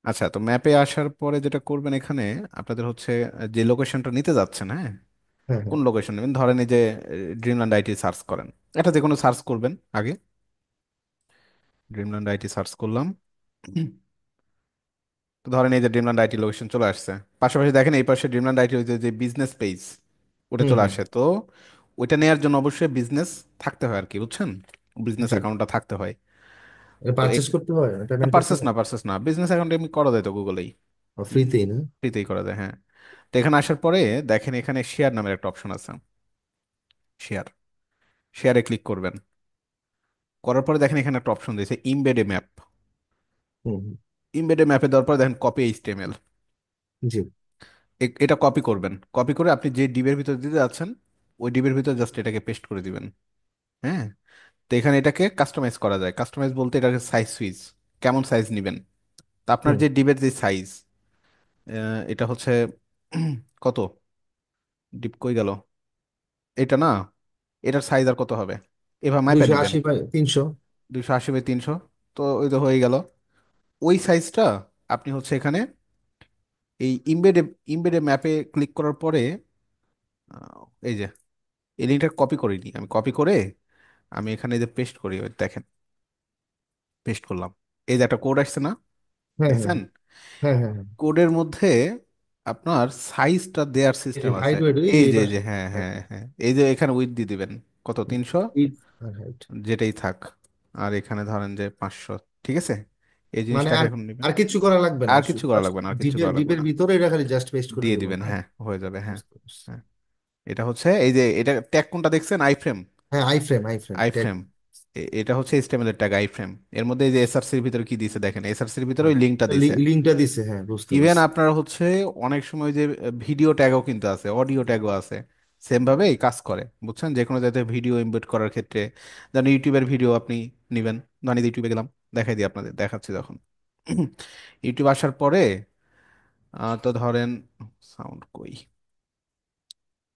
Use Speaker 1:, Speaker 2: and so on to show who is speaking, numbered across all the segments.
Speaker 1: আচ্ছা, তো ম্যাপে আসার পরে যেটা করবেন এখানে আপনাদের হচ্ছে যে লোকেশনটা নিতে যাচ্ছেন, হ্যাঁ,
Speaker 2: হ্যাঁ হ্যাঁ।
Speaker 1: কোন লোকেশন নেবেন, ধরেন এই যে ড্রিমল্যান্ড আইটি সার্চ করেন। এটা যে কোনো সার্চ করবেন আগে। ড্রিমল্যান্ড আইটি সার্চ করলাম। তো ধরেন এই যে ড্রিমল্যান্ড আইটি লোকেশন চলে আসছে। পাশাপাশি দেখেন এই পাশে ড্রিমল্যান্ড আইটি যে বিজনেস পেজ, ওটা
Speaker 2: হুম
Speaker 1: চলে
Speaker 2: হুম।
Speaker 1: আসে। তো ওইটা নেওয়ার জন্য অবশ্যই বিজনেস থাকতে হয় আর কি, বুঝছেন? বিজনেস
Speaker 2: জি।
Speaker 1: অ্যাকাউন্টটা থাকতে হয়।
Speaker 2: এটা
Speaker 1: তো
Speaker 2: পারচেস করতে হয়, পেমেন্ট করতে
Speaker 1: পার্সেস
Speaker 2: হয়?
Speaker 1: না, পার্সেস না, বিজনেস অ্যাকাউন্ট এমনি করা যায় তো গুগলেই।
Speaker 2: ফ্রিতেই না?
Speaker 1: ফ্রিতেই করা যায়, হ্যাঁ। তো এখানে আসার পরে দেখেন এখানে শেয়ার নামের একটা অপশন আছে। শেয়ার, শেয়ারে ক্লিক করবেন। করার পরে দেখেন এখানে একটা অপশন দিয়েছে ইমবেডে ম্যাপ।
Speaker 2: হুম হুম।
Speaker 1: ইমবেডে ম্যাপে দেওয়ার পরে দেখেন কপি এইচটিএমএল।
Speaker 2: জি।
Speaker 1: এটা কপি করবেন, কপি করে আপনি যে ডিবের ভিতর দিতে যাচ্ছেন ওই ডিবের ভিতর জাস্ট এটাকে পেস্ট করে দিবেন। হ্যাঁ। তো এখানে এটাকে কাস্টমাইজ করা যায়। কাস্টমাইজ বলতে এটাকে সাইজ সুইচ, কেমন সাইজ নেবেন। তা আপনার
Speaker 2: হুম।
Speaker 1: যে ডিবের যে সাইজ, এটা হচ্ছে কত, ডিপ কই গেল, এটা না, এটার সাইজ আর কত হবে, এভাবে মাপে
Speaker 2: দুইশো
Speaker 1: নেবেন।
Speaker 2: আশি বাই 300।
Speaker 1: 280 বাই 300। তো ওই তো হয়ে গেল। ওই সাইজটা আপনি হচ্ছে এখানে এই ইমবেডে ইমবেডে ম্যাপে ক্লিক করার পরে এই যে এই লিঙ্কটা কপি করে নিই, আমি কপি করে আমি এখানে যে পেস্ট করি, ওই দেখেন পেস্ট করলাম। এই যে একটা কোড আসছে না,
Speaker 2: হ্যাঁ হ্যাঁ
Speaker 1: দেখছেন?
Speaker 2: হ্যাঁ হ্যাঁ হ্যাঁ।
Speaker 1: কোডের মধ্যে আপনার সাইজটা দেয়ার
Speaker 2: এই যে
Speaker 1: সিস্টেম আছে।
Speaker 2: হাইট ওয়েট ওই যে
Speaker 1: এই
Speaker 2: এই
Speaker 1: যে এই
Speaker 2: পাশে।
Speaker 1: যে হ্যাঁ হ্যাঁ হ্যাঁ, এই যে এখানে উইথ দিয়ে দিবেন কত, 300,
Speaker 2: উইডথ আর হাইট।
Speaker 1: যেটাই থাক। আর এখানে ধরেন যে 500। ঠিক আছে, এই
Speaker 2: মানে
Speaker 1: জিনিসটাকে
Speaker 2: আর
Speaker 1: এখন নেবেন।
Speaker 2: আর কিছু করা লাগবে না,
Speaker 1: আর কিছু করা লাগবে না, আর কিছু
Speaker 2: ডিপের
Speaker 1: করা লাগবে
Speaker 2: ডিপের
Speaker 1: না।
Speaker 2: ভিতরে এটা খালি জাস্ট পেস্ট করে
Speaker 1: দিয়ে
Speaker 2: দেবো,
Speaker 1: দিবেন,
Speaker 2: না?
Speaker 1: হ্যাঁ, হয়ে যাবে, হ্যাঁ।
Speaker 2: বুঝতে পারছি।
Speaker 1: হ্যাঁ, এটা হচ্ছে এই যে এটা ট্যাগ কোনটা দেখছেন, আই ফ্রেম।
Speaker 2: হ্যাঁ, I frame
Speaker 1: I
Speaker 2: tag.
Speaker 1: Frame, এটা হচ্ছে এইচটিএমএল এর ট্যাগ আই ফ্রেম। এর মধ্যে এই যে এসআরসির ভিতরে কি দিছে দেখেন, এসআরসির ভিতরে ওই লিঙ্কটা দিছে।
Speaker 2: লিঙ্কটা দিছে, হ্যাঁ বুঝতে
Speaker 1: ইভেন
Speaker 2: পারছি।
Speaker 1: আপনার হচ্ছে অনেক সময় যে ভিডিও ট্যাগও কিন্তু আছে, অডিও ট্যাগও আছে। সেম ভাবে এই কাজ করে, বুঝছেন? যে কোনো জায়গায় ভিডিও এমবেড করার ক্ষেত্রে, যেমন ইউটিউবের ভিডিও আপনি নিবেন, ধরেন ইউটিউবে গেলাম, দেখাই দিই আপনাদের, দেখাচ্ছি যখন। ইউটিউব আসার পরে তো ধরেন সাউন্ড কই,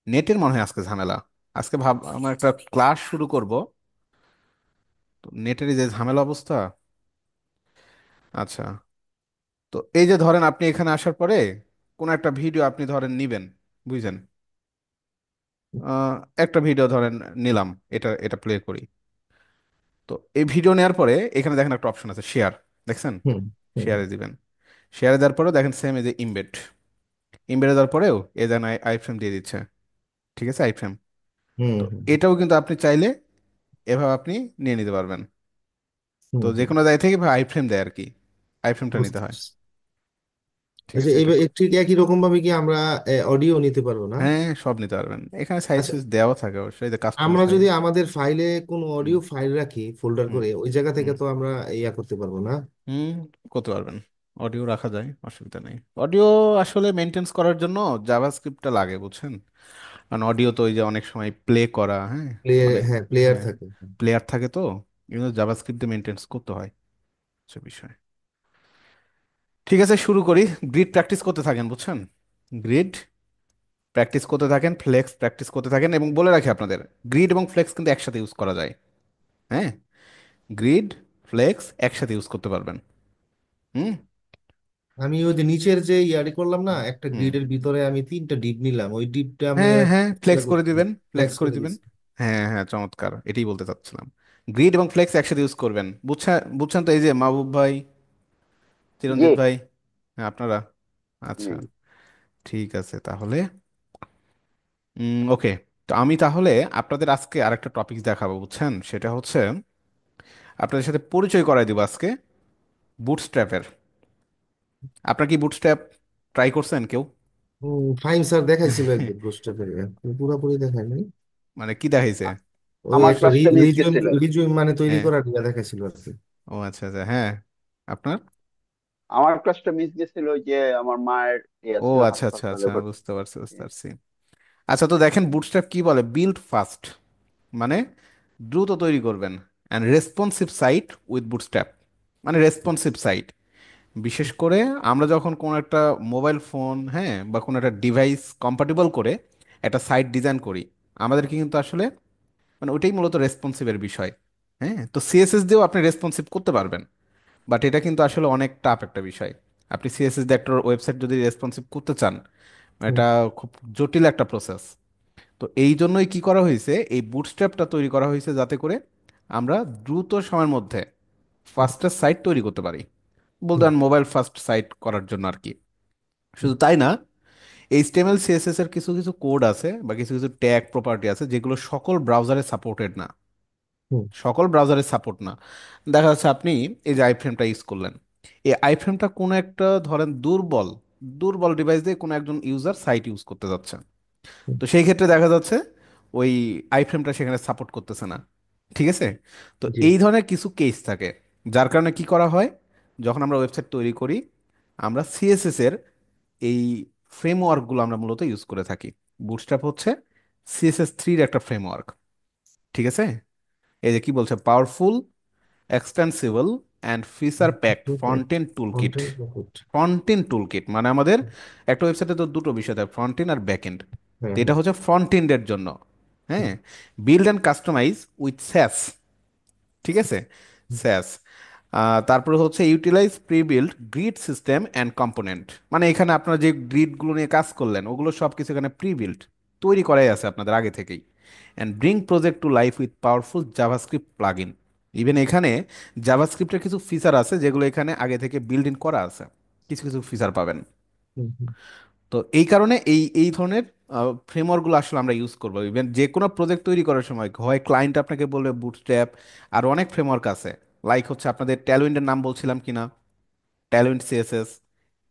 Speaker 1: নেটের মনে হয় আজকে ঝামেলা। আজকে ভাব আমার একটা ক্লাস শুরু করব, তো নেটের যে ঝামেলা অবস্থা। আচ্ছা, তো এই যে ধরেন আপনি এখানে আসার পরে কোন একটা ভিডিও আপনি ধরেন নিবেন, বুঝছেন? আহ, একটা ভিডিও ধরেন নিলাম, এটা এটা প্লে করি। তো এই ভিডিও নেওয়ার পরে এখানে দেখেন একটা অপশন আছে শেয়ার, দেখছেন?
Speaker 2: হুম হুম
Speaker 1: শেয়ারে দিবেন। শেয়ারে দেওয়ার পরেও দেখেন সেম এই যে ইমবেড, ইমবেডে দেওয়ার পরেও এ যেন আই ফ্রেম দিয়ে দিচ্ছে। ঠিক আছে, আই ফ্রেম।
Speaker 2: হুম
Speaker 1: তো
Speaker 2: হুম
Speaker 1: এটাও কিন্তু আপনি চাইলে এভাবে আপনি নিয়ে নিতে পারবেন। তো
Speaker 2: হুম
Speaker 1: যে
Speaker 2: হুম,
Speaker 1: কোনো জায়গা থেকে আই ফ্রেম দেয় আর কি, আই ফ্রেমটা নিতে
Speaker 2: বুঝতে
Speaker 1: হয়।
Speaker 2: পারছি।
Speaker 1: ঠিক
Speaker 2: আচ্ছা,
Speaker 1: আছে, এটা
Speaker 2: ঠিক একই রকম ভাবে কি আমরা অডিও নিতে পারবো না?
Speaker 1: হ্যাঁ সব নিতে পারবেন। এখানে সাইজ
Speaker 2: আচ্ছা,
Speaker 1: সুইচ দেওয়া থাকে অবশ্যই, যে কাস্টমার
Speaker 2: আমরা
Speaker 1: সাইজ।
Speaker 2: যদি আমাদের ফাইলে কোনো
Speaker 1: হুম
Speaker 2: অডিও ফাইল রাখি ফোল্ডার
Speaker 1: হুম
Speaker 2: করে, ওই জায়গা
Speaker 1: হুম
Speaker 2: থেকে তো আমরা ইয়া করতে পারবো না?
Speaker 1: হুম, করতে পারবেন। অডিও রাখা যায়, অসুবিধা নেই। অডিও আসলে মেনটেন্স করার জন্য জাভাস্ক্রিপ্টটা লাগে, বুঝছেন? কারণ অডিও তো ওই যে অনেক সময় প্লে করা, হ্যাঁ,
Speaker 2: প্লে,
Speaker 1: মানে
Speaker 2: হ্যাঁ প্লেয়ার
Speaker 1: হ্যাঁ,
Speaker 2: থাকে।
Speaker 1: প্লেয়ার থাকে তো, কিন্তু জাভাস্ক্রিপ্ট দিয়ে মেনটেন্স করতে হয়, সে বিষয়। ঠিক আছে, শুরু করি। গ্রিড প্র্যাকটিস করতে থাকেন, বুঝছেন? গ্রিড প্র্যাকটিস করতে থাকেন, ফ্লেক্স প্র্যাকটিস করতে থাকেন, এবং বলে রাখি আপনাদের, গ্রিড এবং ফ্লেক্স কিন্তু একসাথে ইউজ করা যায়। হ্যাঁ, গ্রিড ফ্লেক্স একসাথে ইউজ করতে পারবেন। হুম
Speaker 2: আমি ওই যে নিচের যে ইয়ারি করলাম না,
Speaker 1: হুম
Speaker 2: একটা
Speaker 1: হুম।
Speaker 2: গ্রিডের ভিতরে আমি 3টা ডিপ নিলাম, ওই ডিপটা আমি
Speaker 1: হ্যাঁ
Speaker 2: এবার
Speaker 1: হ্যাঁ,
Speaker 2: ইয়া
Speaker 1: ফ্লেক্স করে
Speaker 2: করছি,
Speaker 1: দিবেন, ফ্লেক্স
Speaker 2: ফ্লেক্স
Speaker 1: করে
Speaker 2: করে
Speaker 1: দিবেন।
Speaker 2: দিচ্ছি।
Speaker 1: হ্যাঁ হ্যাঁ, চমৎকার, এটাই বলতে চাচ্ছিলাম। গ্রিড এবং ফ্লেক্স একসাথে ইউজ করবেন, বুঝছেন? বুঝছেন তো? এই যে মাহবুব ভাই,
Speaker 3: জি
Speaker 1: চিরঞ্জিত ভাই, হ্যাঁ আপনারা।
Speaker 3: জি।
Speaker 1: আচ্ছা, ঠিক আছে তাহলে। ওকে, তো আমি তাহলে আপনাদের আজকে আরেকটা টপিক দেখাবো, বুঝছেন? সেটা হচ্ছে আপনাদের সাথে পরিচয় করাই দিব আজকে বুটস্ট্র্যাপের। আপনার কি বুটস্ট্র্যাপ ট্রাই করছেন কেউ?
Speaker 2: ফাইন স্যার দেখাইছিল একদিন গোস্টটা করে, পুরোপুরি দেখায় নাই।
Speaker 1: মানে কি দেখাইছে?
Speaker 2: ওই
Speaker 3: আমার
Speaker 2: একটা
Speaker 3: ক্লাসটা মিস
Speaker 2: রিজিউম,
Speaker 3: গেছিল।
Speaker 2: মানে তৈরি
Speaker 1: হ্যাঁ,
Speaker 2: করার ইয়া দেখাইছিল আর কি।
Speaker 1: ও আচ্ছা আচ্ছা, হ্যাঁ। আপনার,
Speaker 3: আমার ক্লাসটা মিস গেছিল, ওই যে আমার মায়ের ইয়ে
Speaker 1: ও
Speaker 3: ছিল,
Speaker 1: আচ্ছা আচ্ছা
Speaker 3: হাসপাতালে
Speaker 1: আচ্ছা,
Speaker 3: ভর্তি।
Speaker 1: বুঝতে পারছি বুঝতে পারছি। আচ্ছা, তো দেখেন বুটস্ট্র্যাপ কি বলে, বিল্ড ফাস্ট, মানে দ্রুত তৈরি করবেন, and responsive site with Bootstrap, মানে রেসপন্সিভ সাইট। বিশেষ করে আমরা যখন কোনো একটা মোবাইল ফোন, হ্যাঁ, বা কোনো একটা ডিভাইস কম্পাটিবল করে একটা সাইট ডিজাইন করি, আমাদেরকে কিন্তু আসলে মানে ওইটাই মূলত রেসপন্সিভের বিষয়। হ্যাঁ, তো সিএসএস দিয়েও আপনি রেসপন্সিভ করতে পারবেন, বাট এটা কিন্তু আসলে অনেক টাফ একটা বিষয়। আপনি সিএসএস দিয়ে একটা ওয়েবসাইট যদি রেসপন্সিভ করতে চান,
Speaker 2: হুম,
Speaker 1: এটা খুব জটিল একটা প্রসেস। তো এই জন্যই কি করা হয়েছে, এই বুটস্ট্র্যাপটা তৈরি করা হয়েছে যাতে করে আমরা দ্রুত সময়ের মধ্যে
Speaker 2: হুম,
Speaker 1: ফাস্টেস্ট সাইট তৈরি করতে পারি, বলতে
Speaker 2: হুম,
Speaker 1: পারেন মোবাইল ফার্স্ট সাইট করার জন্য আর কি।
Speaker 2: হুম,
Speaker 1: শুধু তাই না, এইচটিএমএল সিএসএস এর কিছু কিছু কোড আছে বা কিছু কিছু ট্যাগ প্রপার্টি আছে যেগুলো সকল ব্রাউজারে সাপোর্টেড না।
Speaker 2: হুম,
Speaker 1: সকল ব্রাউজারে সাপোর্ট না। দেখা যাচ্ছে আপনি এই যে আইফ্রেমটা ইউজ করলেন, এই আইফ্রেমটা কোনো একটা ধরেন দুর্বল দুর্বল ডিভাইস দিয়ে কোনো একজন ইউজার সাইট ইউজ করতে যাচ্ছে।
Speaker 2: হুম,
Speaker 1: তো সেই ক্ষেত্রে দেখা যাচ্ছে ওই আইফ্রেমটা সেখানে সাপোর্ট করতেছে না। ঠিক আছে? তো
Speaker 2: জি,
Speaker 1: এই ধরনের কিছু কেস থাকে, যার কারণে কি করা হয়, যখন আমরা ওয়েবসাইট তৈরি করি, আমরা সিএসএস এর এই ফ্রেমওয়ার্কগুলো আমরা মূলত ইউজ করে থাকি। বুটস্ট্র্যাপ হচ্ছে সিএসএস 3 একটা ফ্রেমওয়ার্ক। ঠিক আছে? এই যে কি বলছে, powerful, extensible and feature packed front end toolkit.
Speaker 2: Content প্রকুট।
Speaker 1: ফ্রন্ট এন্ড টুলকিট মানে আমাদের একটা ওয়েবসাইটে তো দুটো বিষয় থাকে, ফ্রন্ট এন্ড আর ব্যাক এন্ড।
Speaker 2: হ্যাঁ,
Speaker 1: তো এটা
Speaker 2: হ্যাঁ,
Speaker 1: হচ্ছে ফ্রন্ট এন্ডের জন্য।
Speaker 2: হুম,
Speaker 1: হ্যাঁ, build and customize with Sass. ঠিক আছে?
Speaker 2: Hmm,
Speaker 1: Sass. তারপরে হচ্ছে utilize pre build grid system and component, মানে এখানে আপনারা যে গ্রিডগুলো নিয়ে কাজ করলেন ওগুলো সব কিছু এখানে প্রি বিল্ড তৈরি করাই আছে আপনাদের আগে থেকেই। And bring project to life with powerful JavaScript plug in. Even এখানে জাভাস্ক্রিপ্টের কিছু ফিচার আছে যেগুলো এখানে আগে থেকে বিল্ড ইন করা আছে, কিছু কিছু ফিচার পাবেন।
Speaker 2: হুম, হুম,
Speaker 1: তো এই কারণে এই এই ধরনের ফ্রেমওয়ার্কগুলো আসলে আমরা ইউজ করবো। ইভেন যে কোনো প্রজেক্ট তৈরি করার সময় হয় ক্লায়েন্ট আপনাকে বলবে বুটস্ট্র্যাপ, আর অনেক ফ্রেমওয়ার্ক আছে। লাইক হচ্ছে আপনাদের ট্যালউইন্ডের নাম বলছিলাম কিনা, ট্যালউইন্ড সিএসএস,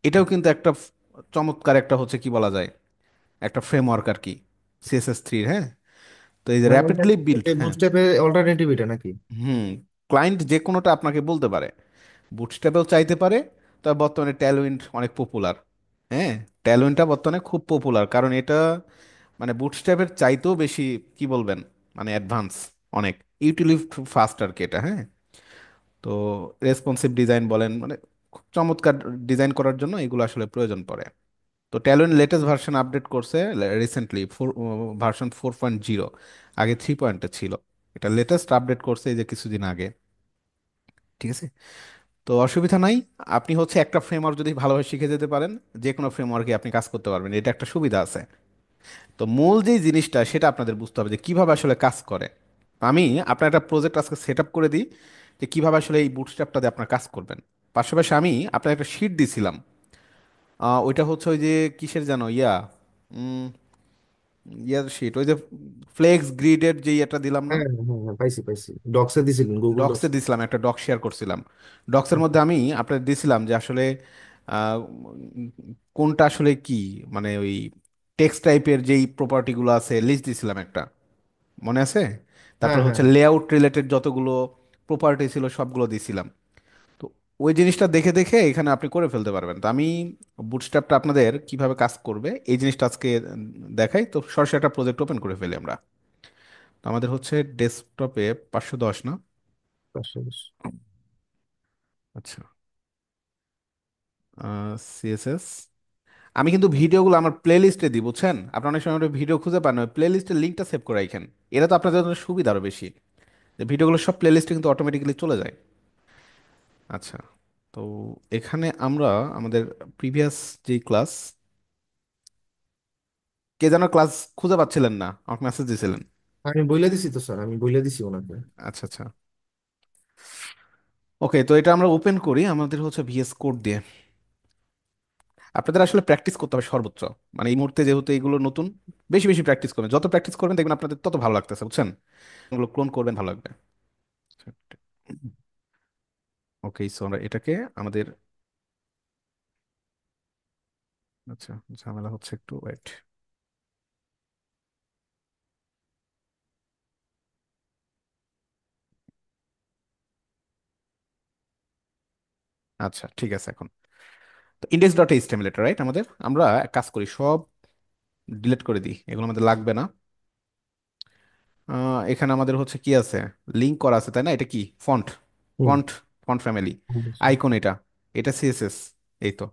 Speaker 1: এটাও কিন্তু একটা চমৎকার একটা হচ্ছে কি বলা যায়, একটা ফ্রেমওয়ার্ক আর কি, সিএসএস 3। হ্যাঁ, তো এই যে
Speaker 2: মানে এটা
Speaker 1: র্যাপিডলি বিল্ড। হ্যাঁ,
Speaker 2: বুটস্ট্র্যাপের অল্টারনেটিভ এটা নাকি?
Speaker 1: হুম, ক্লায়েন্ট যে কোনোটা আপনাকে বলতে পারে, বুটস্ট্র্যাপেও চাইতে পারে। তবে বর্তমানে ট্যালউইন্ড অনেক পপুলার। হ্যাঁ, ট্যালউইন্ডটা বর্তমানে খুব পপুলার কারণ এটা মানে বুটস্ট্র্যাপের চাইতেও বেশি, কি বলবেন, মানে অ্যাডভান্স অনেক, ইউটিলিটি ফাস্ট আর কি এটা। হ্যাঁ, তো রেসপন্সিভ ডিজাইন বলেন, মানে খুব চমৎকার ডিজাইন করার জন্য এগুলো আসলে প্রয়োজন পড়ে। তো ট্যালুইন লেটেস্ট ভার্সন আপডেট করছে রিসেন্টলি, ভার্সন 4.0। আগে 3 পয়েন্টে ছিল, এটা লেটেস্ট আপডেট করছে এই যে কিছুদিন আগে। ঠিক আছে? তো অসুবিধা নাই, আপনি হচ্ছে একটা ফ্রেমওয়ার্ক যদি ভালোভাবে শিখে যেতে পারেন, যে কোনো ফ্রেমওয়ার্কে আপনি কাজ করতে পারবেন, এটা একটা সুবিধা আছে। তো মূল যেই জিনিসটা সেটা আপনাদের বুঝতে হবে যে কিভাবে আসলে কাজ করে। আমি আপনার একটা প্রজেক্ট আজকে সেট আপ করে দিই যে কিভাবে আসলে এই বুটস্ট্র্যাপটাতে আপনার কাজ করবেন। পাশাপাশি আমি আপনার একটা শিট দিছিলাম, ওইটা হচ্ছে ওই যে কিসের জানো, উম, ইয়ার শিট, ওই যে ফ্লেক্স গ্রিডের যেই একটা দিলাম না,
Speaker 2: হ্যাঁ, হ্যাঁ, হ্যাঁ, হ্যাঁ, পাইছি পাইছি, ডক্সে দিছিলেন, গুগল
Speaker 1: ডক্সে
Speaker 2: ডক্স।
Speaker 1: দিছিলাম, একটা ডক শেয়ার করছিলাম। ডক্সের মধ্যে আমি আপনার দিছিলাম যে আসলে আহ, কোনটা আসলে কি, মানে ওই টেক্সট টাইপের যেই প্রপার্টিগুলো আছে লিস্ট দিছিলাম একটা, মনে আছে? তারপর
Speaker 2: হ্যাঁ, হ্যাঁ,
Speaker 1: হচ্ছে লেআউট রিলেটেড যতগুলো প্রপার্টি ছিল সবগুলো দিছিলাম। তো ওই জিনিসটা দেখে দেখে এখানে আপনি করে ফেলতে পারবেন। তো আমি বুটস্ট্র্যাপটা আপনাদের কিভাবে কাজ করবে এই জিনিসটা আজকে দেখাই। তো সরাসরি একটা প্রজেক্ট ওপেন করে ফেলি আমরা। তো আমাদের হচ্ছে ডেস্কটপে 510 না?
Speaker 2: পাশাপাশি।
Speaker 1: আচ্ছা, সিএসএস। আমি কিন্তু ভিডিওগুলো আমার প্লে লিস্টে দিই, বুঝছেন? আপনারা অনেক সময় ভিডিও খুঁজে পান না, প্লে লিস্টের লিঙ্কটা সেভ করে রাখেন। এটা তো আপনাদের জন্য সুবিধা আরও বেশি, যে ভিডিওগুলো সব প্লে লিস্টে কিন্তু অটোমেটিক্যালি চলে যায়। আচ্ছা, তো এখানে আমরা আমাদের প্রিভিয়াস যেই ক্লাস, কে যেন ক্লাস খুঁজে পাচ্ছিলেন না, আমাকে মেসেজ দিয়েছিলেন।
Speaker 2: আমি বইলে দিছি তো স্যার, আমি বইলে দিছি ওনাকে।
Speaker 1: আচ্ছা আচ্ছা, ওকে। তো এটা আমরা ওপেন করি আমাদের হচ্ছে ভিএস কোড দিয়ে। আপনাদের আসলে প্র্যাকটিস করতে হবে সর্বোচ্চ, মানে এই মুহূর্তে যেহেতু এইগুলো নতুন, বেশি বেশি প্র্যাকটিস করবেন, যত প্র্যাকটিস করবেন দেখবেন আপনাদের তত ভালো লাগতেছে, বুঝছেন? এগুলো ক্লোন করবেন, ভালো লাগবে। ওকে, সো আমরা এটাকে আমাদের, আচ্ছা, ঝামেলা হচ্ছে একটু, ওয়েট। আচ্ছা ঠিক আছে, এখন তো index.html এটা রাইট আমাদের, আমরা এক কাজ করি, সব ডিলিট করে দিই, এগুলো আমাদের লাগবে না। এখানে আমাদের হচ্ছে কি আছে, লিঙ্ক করা আছে তাই না? এটা কি ফন্ট,
Speaker 2: হুম,
Speaker 1: ফন্ট, ফন্ট ফ্যামিলি,
Speaker 2: অবশ্যই।
Speaker 1: আইকন এটা, এটা সিএসএস, এই তো।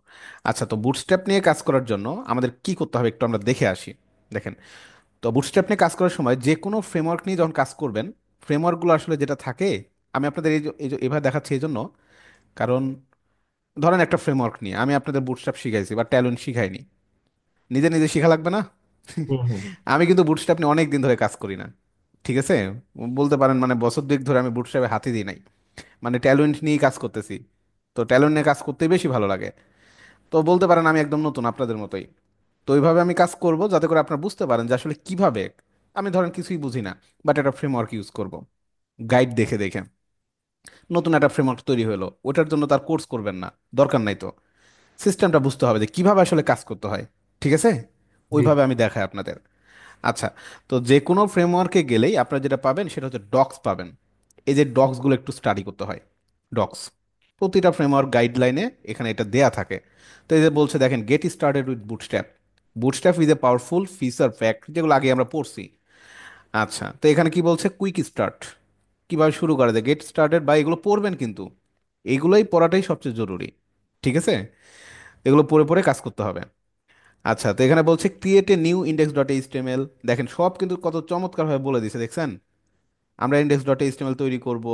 Speaker 1: আচ্ছা, তো বুটস্ট্র্যাপ নিয়ে কাজ করার জন্য আমাদের কি করতে হবে একটু আমরা দেখে আসি। দেখেন, তো বুটস্ট্র্যাপ নিয়ে কাজ করার সময় যে কোনো ফ্রেমওয়ার্ক নিয়ে যখন কাজ করবেন, ফ্রেমওয়ার্কগুলো আসলে যেটা থাকে, আমি আপনাদের এই যে এভাবে দেখাচ্ছি এই জন্য, কারণ ধরেন একটা ফ্রেমওয়ার্ক নিয়ে আমি আপনাদের বুটস্ট্র্যাপ শিখাইছি বা ট্যালেন্ট শিখাইনি, নিজে নিজে শিখা লাগবে না?
Speaker 2: হুম হুম
Speaker 1: আমি কিন্তু বুটস্ট্র্যাপ নিয়ে অনেক দিন ধরে কাজ করি না, ঠিক আছে? বলতে পারেন মানে বছর দুয়েক ধরে আমি বুটস্ট্র্যাপে হাতই দিই নাই, মানে ট্যালেন্ট নিয়েই কাজ করতেছি। তো ট্যালেন্ট নিয়ে কাজ করতেই বেশি ভালো লাগে। তো বলতে পারেন আমি একদম নতুন আপনাদের মতোই। তো ওইভাবে আমি কাজ করব যাতে করে আপনারা বুঝতে পারেন যে আসলে কিভাবে, আমি ধরেন কিছুই বুঝি না, বাট একটা ফ্রেমওয়ার্ক ইউজ করব গাইড দেখে দেখে। নতুন একটা ফ্রেমওয়ার্ক তৈরি হলো, ওটার জন্য তার কোর্স করবেন না, দরকার নাই তো। সিস্টেমটা বুঝতে হবে যে কিভাবে আসলে কাজ করতে হয়, ঠিক আছে?
Speaker 2: জি
Speaker 1: ওইভাবে আমি দেখাই আপনাদের। আচ্ছা, তো যে কোনো ফ্রেমওয়ার্কে গেলেই আপনারা যেটা পাবেন সেটা হচ্ছে ডক্স পাবেন। এই যে ডক্সগুলো একটু স্টাডি করতে হয়। ডক্স প্রতিটা ফ্রেমওয়ার্ক গাইডলাইনে এখানে এটা দেয়া থাকে। তো এই যে বলছে দেখেন, get started with bootstrap, bootstrap is a powerful feature pack, যেগুলো আগে আমরা পড়ছি। আচ্ছা, তো এখানে কি বলছে, কুইক স্টার্ট, কিভাবে শুরু করা যায়, গেট স্টার্টেড, বা এগুলো পড়বেন কিন্তু, এইগুলোই পড়াটাই সবচেয়ে জরুরি, ঠিক আছে? এগুলো পড়ে পড়ে কাজ করতে হবে। আচ্ছা, তো এখানে বলছে create a new index dot HTML, দেখেন সব কিন্তু কত চমৎকারভাবে বলে দিছে, দেখছেন? আমরা ইন্ডেক্স ডট এইচটিএমএল তৈরি করব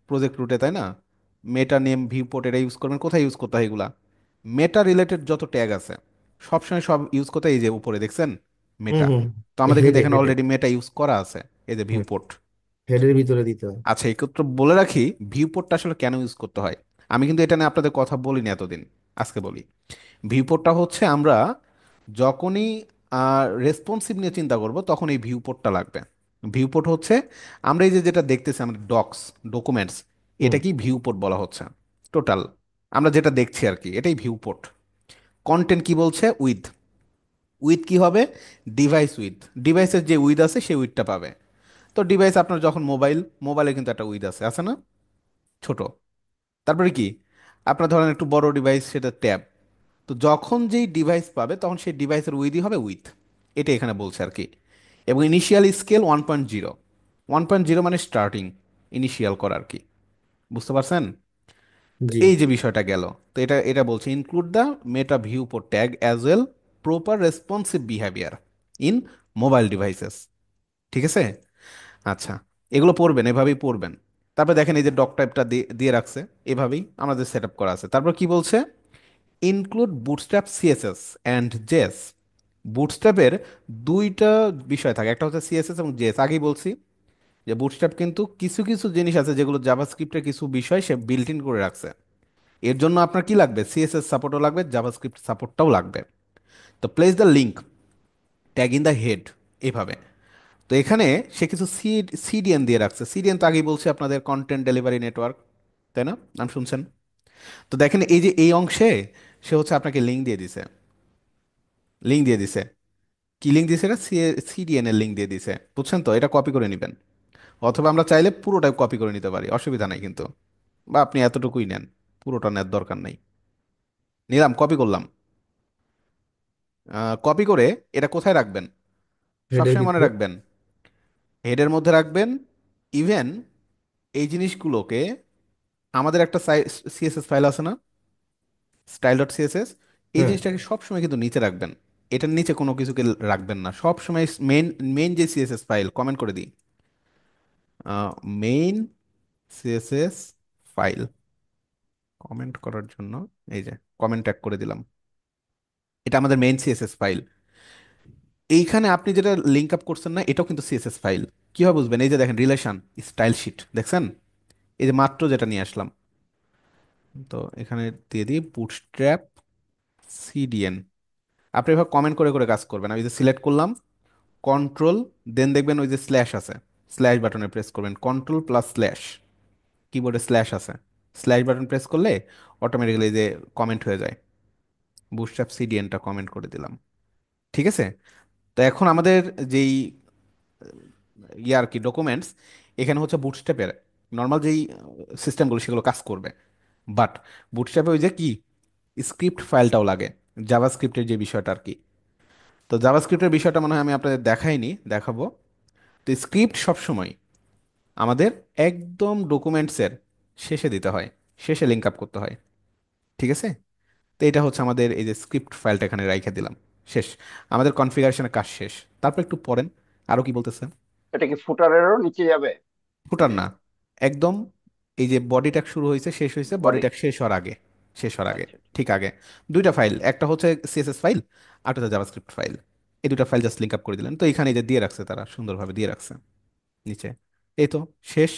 Speaker 1: প্রজেক্ট রুটে, তাই না? মেটা নেম ভিউপোর্ট এটা ইউজ করবেন, কোথায় ইউজ করতে হয় এগুলা? মেটা রিলেটেড যত ট্যাগ আছে সবসময় সব ইউজ করতে হয়, এই যে উপরে দেখছেন
Speaker 2: হুম
Speaker 1: মেটা।
Speaker 2: হুম
Speaker 1: তো আমাদের কিন্তু
Speaker 2: হেডে
Speaker 1: এখানে
Speaker 2: হেডে
Speaker 1: অলরেডি মেটা ইউজ করা আছে, এই যে ভিউপোর্ট।
Speaker 2: হেডের ভিতরে দিতে হয়।
Speaker 1: আচ্ছা, এই ক্ষেত্রে বলে রাখি ভিউপোর্টটা আসলে কেন ইউজ করতে হয়। আমি কিন্তু এটা নিয়ে আপনাদের কথা বলিনি এতদিন, আজকে বলি। ভিউপোর্টটা হচ্ছে আমরা যখনই রেসপন্সিভ নিয়ে চিন্তা করব তখন এই ভিউপোর্টটা লাগবে। ভিউপোর্ট হচ্ছে আমরা এই যে যেটা দেখতেছি আমাদের ডক্স, ডকুমেন্টস,
Speaker 2: হুম
Speaker 1: এটা কি ভিউপোর্ট বলা হচ্ছে। টোটাল আমরা যেটা দেখছি আর কি, এটাই ভিউপোর্ট। কন্টেন্ট কি বলছে, উইথ, উইথ কি হবে, ডিভাইস উইথ, ডিভাইসের যে উইথ আছে সেই উইথটা পাবে। তো ডিভাইস আপনার যখন মোবাইল, মোবাইলে কিন্তু একটা উইথ আছে, আছে না? ছোট। তারপরে কি, আপনার ধরেন একটু বড় ডিভাইস, সেটা ট্যাব। তো যখন যেই ডিভাইস পাবে তখন সেই ডিভাইসের উইথই হবে উইথ, এটা এখানে বলছে আর কি। এবং ইনিশিয়াল স্কেল 1.0, 1.0 মানে স্টার্টিং, ইনিশিয়াল করা আর কি। বুঝতে পারছেন? তো
Speaker 2: জি
Speaker 1: এই যে বিষয়টা গেল। তো এটা এটা বলছে include the meta view for tag as well proper responsive behaviour in mobile devices, ঠিক আছে? আচ্ছা, এগুলো পড়বেন, এভাবেই পড়বেন। তারপরে দেখেন এই যে ডক টাইপটা দিয়ে দিয়ে রাখছে, এভাবেই আমাদের সেট আপ করা আছে। তারপর কি বলছে, include bootstrap CSS and JS. বুটস্ট্র্যাপের দুইটা বিষয় থাকে, একটা হচ্ছে সিএসএস এবং জেএস। আগেই বলছি যে বুটস্ট্র্যাপ কিন্তু কিছু কিছু জিনিস আছে যেগুলো জাভাস্ক্রিপ্টের কিছু বিষয় সে বিল্ট ইন করে রাখছে। এর জন্য আপনার কি লাগবে, সিএসএস সাপোর্টও লাগবে, জাভাস্ক্রিপ্ট সাপোর্টটাও লাগবে। তো place the link tag in the head, এভাবে। তো এখানে সে কিছু সিডিএন দিয়ে রাখছে। সিডিএন তো আগেই বলছে আপনাদের কন্টেন্ট ডেলিভারি নেটওয়ার্ক, তাই না? নাম শুনছেন? তো দেখেন এই যে এই অংশে সে হচ্ছে আপনাকে লিঙ্ক দিয়ে দিছে, লিঙ্ক দিয়ে দিছে। কি লিঙ্ক দিছে, এটা সিডিএন এর লিঙ্ক দিয়ে দিছে, বুঝছেন? তো এটা কপি করে নেবেন, অথবা আমরা চাইলে পুরোটাই কপি করে নিতে পারি, অসুবিধা নাই কিন্তু। বা আপনি এতটুকুই নেন, পুরোটা নেওয়ার দরকার নাই। নিলাম, কপি করলাম। কপি করে এটা কোথায় রাখবেন,
Speaker 2: হেডের
Speaker 1: সবসময় মনে
Speaker 2: ভিতরে।
Speaker 1: রাখবেন হেডের মধ্যে রাখবেন। ইভেন এই জিনিসগুলোকে, আমাদের একটা সিএসএস ফাইল আছে না, স্টাইল ডট সিএসএস, এই
Speaker 2: হ্যাঁ
Speaker 1: জিনিসটাকে সবসময় কিন্তু নিচে রাখবেন। এটার নিচে কোনো কিছুকে রাখবেন না, সবসময় মেইন, মেইন যে সিএসএস ফাইল, কমেন্ট করে দিই, মেইন সিএসএস ফাইল, কমেন্ট করার জন্য এই যে কমেন্ট ট্যাগ করে দিলাম, এটা আমাদের মেইন সিএসএস ফাইল। এইখানে আপনি যেটা লিঙ্ক আপ করছেন না, এটাও কিন্তু সিএসএস ফাইল। কিভাবে বুঝবেন, এই যে দেখেন রিলেশন স্টাইল শিট, দেখছেন? এই যে মাত্র যেটা নিয়ে আসলাম। তো এখানে দিয়ে দিই বুটস্ট্র্যাপ সিডিএন। আপনি এভাবে কমেন্ট করে করে কাজ করবেন। আমি যে সিলেক্ট করলাম, কন্ট্রোল, দেন দেখবেন ওই যে স্ল্যাশ আছে, স্ল্যাশ বাটনে প্রেস করবেন, কন্ট্রোল প্লাস স্ল্যাশ, কিবোর্ডে স্ল্যাশ আছে, স্ল্যাশ বাটন প্রেস করলে অটোমেটিক্যালি যে কমেন্ট হয়ে যায়। বুটস্ট্র্যাপ সিডিএনটা কমেন্ট করে দিলাম, ঠিক আছে? তো এখন আমাদের যেই আর কি ডকুমেন্টস, এখানে হচ্ছে বুটস্ট্র্যাপের নর্মাল যেই সিস্টেমগুলো সেগুলো কাজ করবে। বাট বুটস্ট্র্যাপে ওই যে কি স্ক্রিপ্ট ফাইলটাও লাগে, জাভাস্ক্রিপ্টের যে বিষয়টা আর কি। তো জাভাস্ক্রিপ্টের বিষয়টা মনে হয় আমি আপনাদের দেখাইনি, দেখাবো। তো স্ক্রিপ্ট সবসময় আমাদের একদম ডকুমেন্টসের শেষে দিতে হয়, শেষে লিঙ্ক আপ করতে হয়, ঠিক আছে? তো এটা হচ্ছে আমাদের এই যে স্ক্রিপ্ট ফাইলটা এখানে রাইখে দিলাম, শেষ, আমাদের কনফিগারেশনের কাজ শেষ। তারপর একটু পড়েন, আরো কি বলতেছে।
Speaker 3: এটা কি ফুটারেরও নিচে যাবে?
Speaker 1: ফুটার না, একদম এই যে বডি ট্যাগ শুরু হয়েছে শেষ হয়েছে, বডি
Speaker 3: বডি।
Speaker 1: ট্যাগ শেষ হওয়ার আগে, শেষ হওয়ার আগে,
Speaker 3: আচ্ছা আচ্ছা।
Speaker 1: ঠিক আগে। দুইটা ফাইল, একটা হচ্ছে সিএসএস ফাইল, আর একটা হচ্ছে জাভাস্ক্রিপ্ট ফাইল। এই দুটো ফাইল জাস্ট লিঙ্ক আপ করে দিলেন, তো এখানে এই যে দিয়ে রাখছে তারা, সুন্দরভাবে দিয়ে রাখছে নিচে। এই তো শেষ।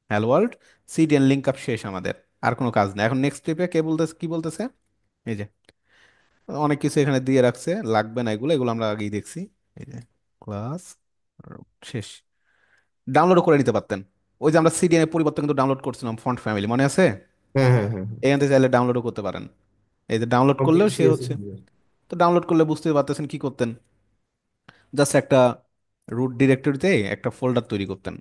Speaker 1: Hello world, CDN link up শেষ আমাদের। আর কোনো কাজ নেই এখন। নেক্সট স্টেপে কে বলতেছে, কি বলতেছে, এই যে অনেক কিছু এখানে দিয়ে রাখছে, লাগবে না এগুলো, এগুলো আমরা আগেই দেখছি। এই যে ক্লাস শেষ। ডাউনলোডও করে নিতে পারতেন। ওই যে আমরা সিডিএন এর পরিবর্তে কিন্তু ডাউনলোড করছিলাম ফন্ট ফ্যামিলি, মনে আছে?
Speaker 2: হ্যাঁ হ্যাঁ হ্যাঁ হ্যাঁ।
Speaker 1: এখান থেকে চাইলে ডাউনলোডও করতে পারেন। এই যে ডাউনলোড
Speaker 2: কমপ্লিট
Speaker 1: করলেও সে
Speaker 2: সিএসএস
Speaker 1: হচ্ছে।
Speaker 2: দিয়ে।
Speaker 1: তো ডাউনলোড করলে বুঝতে পারতেছেন কি করতেন, জাস্ট একটা রুট ডিরেক্টরিতে একটা ফোল্ডার তৈরি করতেন।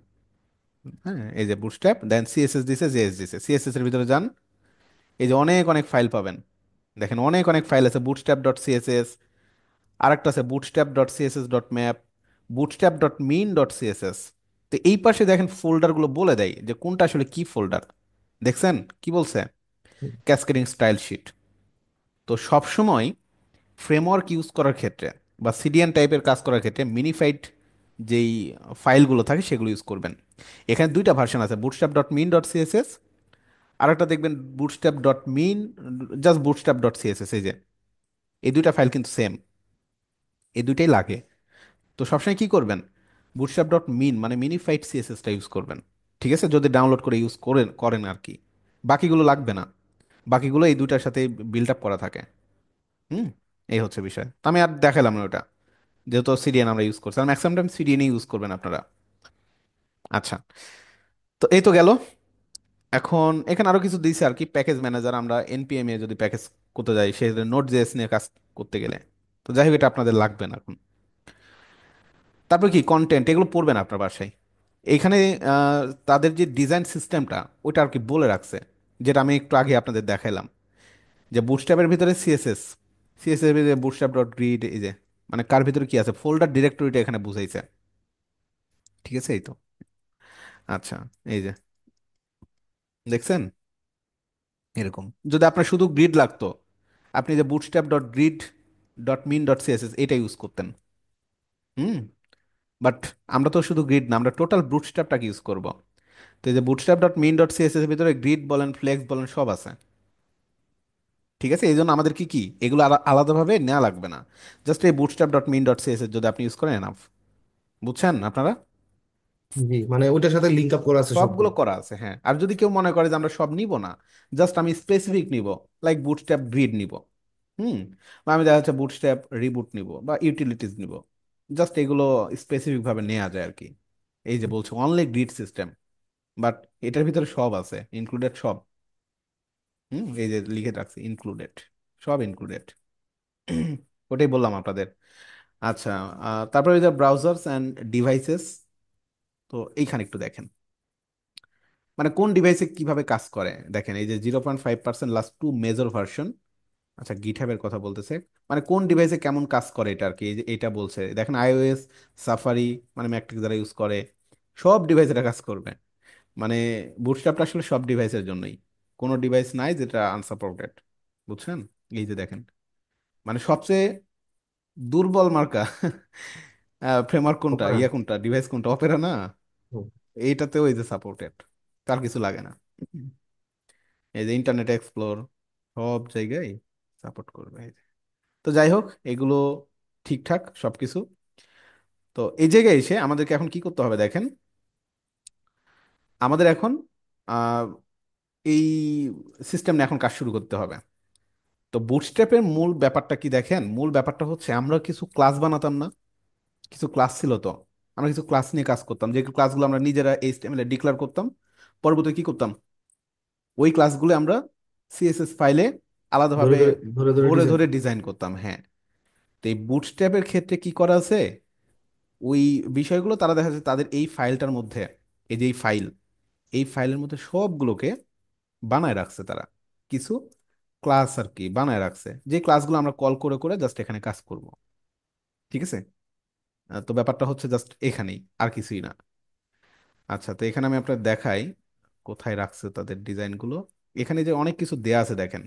Speaker 1: হ্যাঁ, এই যে বুটস্ট্র্যাপ, দেন সিএসএস দিছে, জেএস দিছে, সিএসএস এর ভিতরে যান। এই যে অনেক অনেক ফাইল পাবেন, দেখেন অনেক অনেক ফাইল আছে, বুটস্ট্র্যাপ ডট সিএসএস, আরেকটা আছে bootstrap dot CSS dot map, bootstrap dot min dot CSS. তো এই পাশে দেখেন ফোল্ডারগুলো বলে দেয় যে কোনটা আসলে কি ফোল্ডার। দেখছেন কি বলছে, ক্যাসকেডিং স্টাইল শিট। তো সবসময় ফ্রেমওয়ার্ক ইউজ করার ক্ষেত্রে বা সিডিএন টাইপের কাজ করার ক্ষেত্রে মিনিফাইড যেই ফাইলগুলো থাকে সেগুলো ইউজ করবেন। এখানে দুইটা ভার্সন আছে, bootstrap dot min dot CSS, আর একটা দেখবেন bootstrap dot min just bootstrap dot CSS. এই যে এই দুইটা ফাইল কিন্তু সেম, এই দুইটাই লাগে। তো সবসময় কি করবেন, বুটস্ট্র্যাপ ডট মিন মানে মিনিফাইড সিএসএসটা ইউজ করবেন। ঠিক আছে, যদি ডাউনলোড করে ইউজ করেন করেন আর কি। বাকিগুলো লাগবে না, বাকিগুলো এই দুইটার সাথে বিল্ড আপ করা থাকে। হুম, এই হচ্ছে বিষয়। তো আমি আর দেখালাম না ওটা, যেহেতু সিডিএন আমরা ইউজ করছি, আর ম্যাক্সিমাম টাইম সিডিএনই ইউজ করবেন আপনারা। আচ্ছা, তো এই তো গেল। এখন এখানে আরো কিছু দিয়েছে আর কি, প্যাকেজ ম্যানেজার। আমরা এনপিএম এ যদি প্যাকেজ করতে যাই, সেক্ষেত্রে নোট জেএস নিয়ে কাজ করতে গেলে, তো যাই হোক এটা আপনাদের লাগবে না এখন। তারপর কি কন্টেন্ট, এগুলো পড়বেন আপনার বাসায়। এইখানে তাদের যে ডিজাইন সিস্টেমটা ওইটা আর কি বলে রাখছে, যেটা আমি একটু আগে আপনাদের দেখাইলাম, যে বুটস্ট্র্যাপের ভিতরে সিএসএস, সিএসএস এর ভিতরে বুটস্ট্র্যাপ ডট গ্রিড, এই যে মানে কার ভিতরে কি আছে, ফোল্ডার ডিরেক্টরিটা এখানে বুঝাইছে। ঠিক আছে, এই তো। আচ্ছা, এই যে দেখছেন এরকম। যদি আপনার শুধু গ্রিড লাগতো, আপনি যে bootstrap dot grid dot min dot CSS এটা ইউজ করতেন। হুম, বাট আমরা তো শুধু গ্রিড না, আমরা টোটাল বুটস্ট্র্যাপটাকে ইউজ করব। তো এই যে bootstrap dot min dot CSS এর ভিতরে গ্রিড বলেন, ফ্লেক্স বলেন, সব আছে। ঠিক আছে, এই জন্য আমাদের কি কি এগুলো আলাদাভাবে নেওয়া লাগবে না। জাস্ট এই bootstrap dot min dot CSS যদি আপনি ইউজ করেন এনাফ। বুঝছেন আপনারা?
Speaker 2: জি, মানে ওইটার সাথে লিঙ্ক আপ করা আছে
Speaker 1: সবগুলো
Speaker 2: সবগুলো।
Speaker 1: করা আছে, হ্যাঁ। আর যদি কেউ মনে করে যে আমরা সব নিব না, জাস্ট আমি স্পেসিফিক নিব, লাইক বুটস্ট্র্যাপ গ্রিড নিব, হুম, বা আমি দেখা যাচ্ছে বুটস্ট্র্যাপ রিবুট নিব বা ইউটিলিটিস নিব, জাস্ট এগুলো স্পেসিফিক ভাবে নেওয়া যায় আর কি। এই যে বলছে অনলি গ্রিড সিস্টেম, বাট এটার ভিতরে সব আছে ইনক্লুডেড, সব। হুম, এই যে লিখে রাখছি ইনক্লুডেড, সব ইনক্লুডেড। ওটাই বললাম আপনাদের। আচ্ছা, তারপরে ওই যে ব্রাউজার্স অ্যান্ড ডিভাইসেস, তো এইখানে একটু দেখেন, মানে কোন ডিভাইসে কিভাবে কাজ করে দেখেন। এই যে 0.5% লাস্ট টু মেজর ভার্সন। আচ্ছা, গিটহাবের কথা বলতেছে, মানে কোন ডিভাইসে কেমন কাজ করে এটা আর কি। এই যে এটা বলছে দেখেন, আইওএস, সাফারি, মানে ম্যাকট্রিক্স যারা ইউজ করে, সব ডিভাইসে এটা কাজ করবে। মানে বুটস্ট্র্যাপটা আসলে সব ডিভাইসের জন্যই, কোনো ডিভাইস নাই যেটা আনসাপোর্টেড। বুঝছেন? এই যে দেখেন, মানে সবচেয়ে দুর্বল মার্কা ফ্রেমওয়ার্ক কোনটা,
Speaker 2: ওপেরা।
Speaker 1: ইয়া কোনটা, ডিভাইস কোনটা, অপেরা না? এইটাতেও এই যে সাপোর্টেড, তার কিছু লাগে না। এই যে ইন্টারনেট এক্সপ্লোর, সব জায়গায় সাপোর্ট করবে এই যে। তো যাই হোক, এগুলো ঠিকঠাক সবকিছু। তো এই জায়গায় এসে আমাদেরকে এখন কি করতে হবে দেখেন, আমাদের এখন আহ, এই সিস্টেম নিয়ে এখন কাজ শুরু করতে হবে। তো বুটস্ট্র্যাপের মূল ব্যাপারটা কি দেখেন, মূল ব্যাপারটা হচ্ছে আমরা কিছু ক্লাস বানাতাম না, কিছু ক্লাস ছিল। তো আমরা কিছু ক্লাস নিয়ে কাজ করতাম, যে ক্লাসগুলো আমরা নিজেরা এইচটিএমএল এ ডিক্লেয়ার করতাম। পরবর্তী কি করতাম, ওই ক্লাসগুলো আমরা সিএসএস ফাইলে
Speaker 2: ধরে
Speaker 1: আলাদাভাবে
Speaker 2: ধরে ধরে ধরে
Speaker 1: ধরে
Speaker 2: ডিজাইন
Speaker 1: ধরে
Speaker 2: করতে
Speaker 1: ডিজাইন করতাম, হ্যাঁ। তো এই বুটস্ট্র্যাপের ক্ষেত্রে কি করা আছে, ওই বিষয়গুলো তারা দেখা যাচ্ছে তাদের এই ফাইলটার মধ্যে, এই যে এই ফাইল, এই ফাইলের মধ্যে সবগুলোকে বানায় রাখছে তারা। কিছু ক্লাস আর কি বানায় রাখছে, যে ক্লাসগুলো আমরা কল করে করে জাস্ট এখানে কাজ করব। ঠিক আছে, তো ব্যাপারটা হচ্ছে জাস্ট এখানেই, আর কিছুই না। আচ্ছা, তো এখানে আমি আপনার দেখাই কোথায় রাখছে তাদের ডিজাইনগুলো। এখানে যে অনেক কিছু দেয়া আছে দেখেন,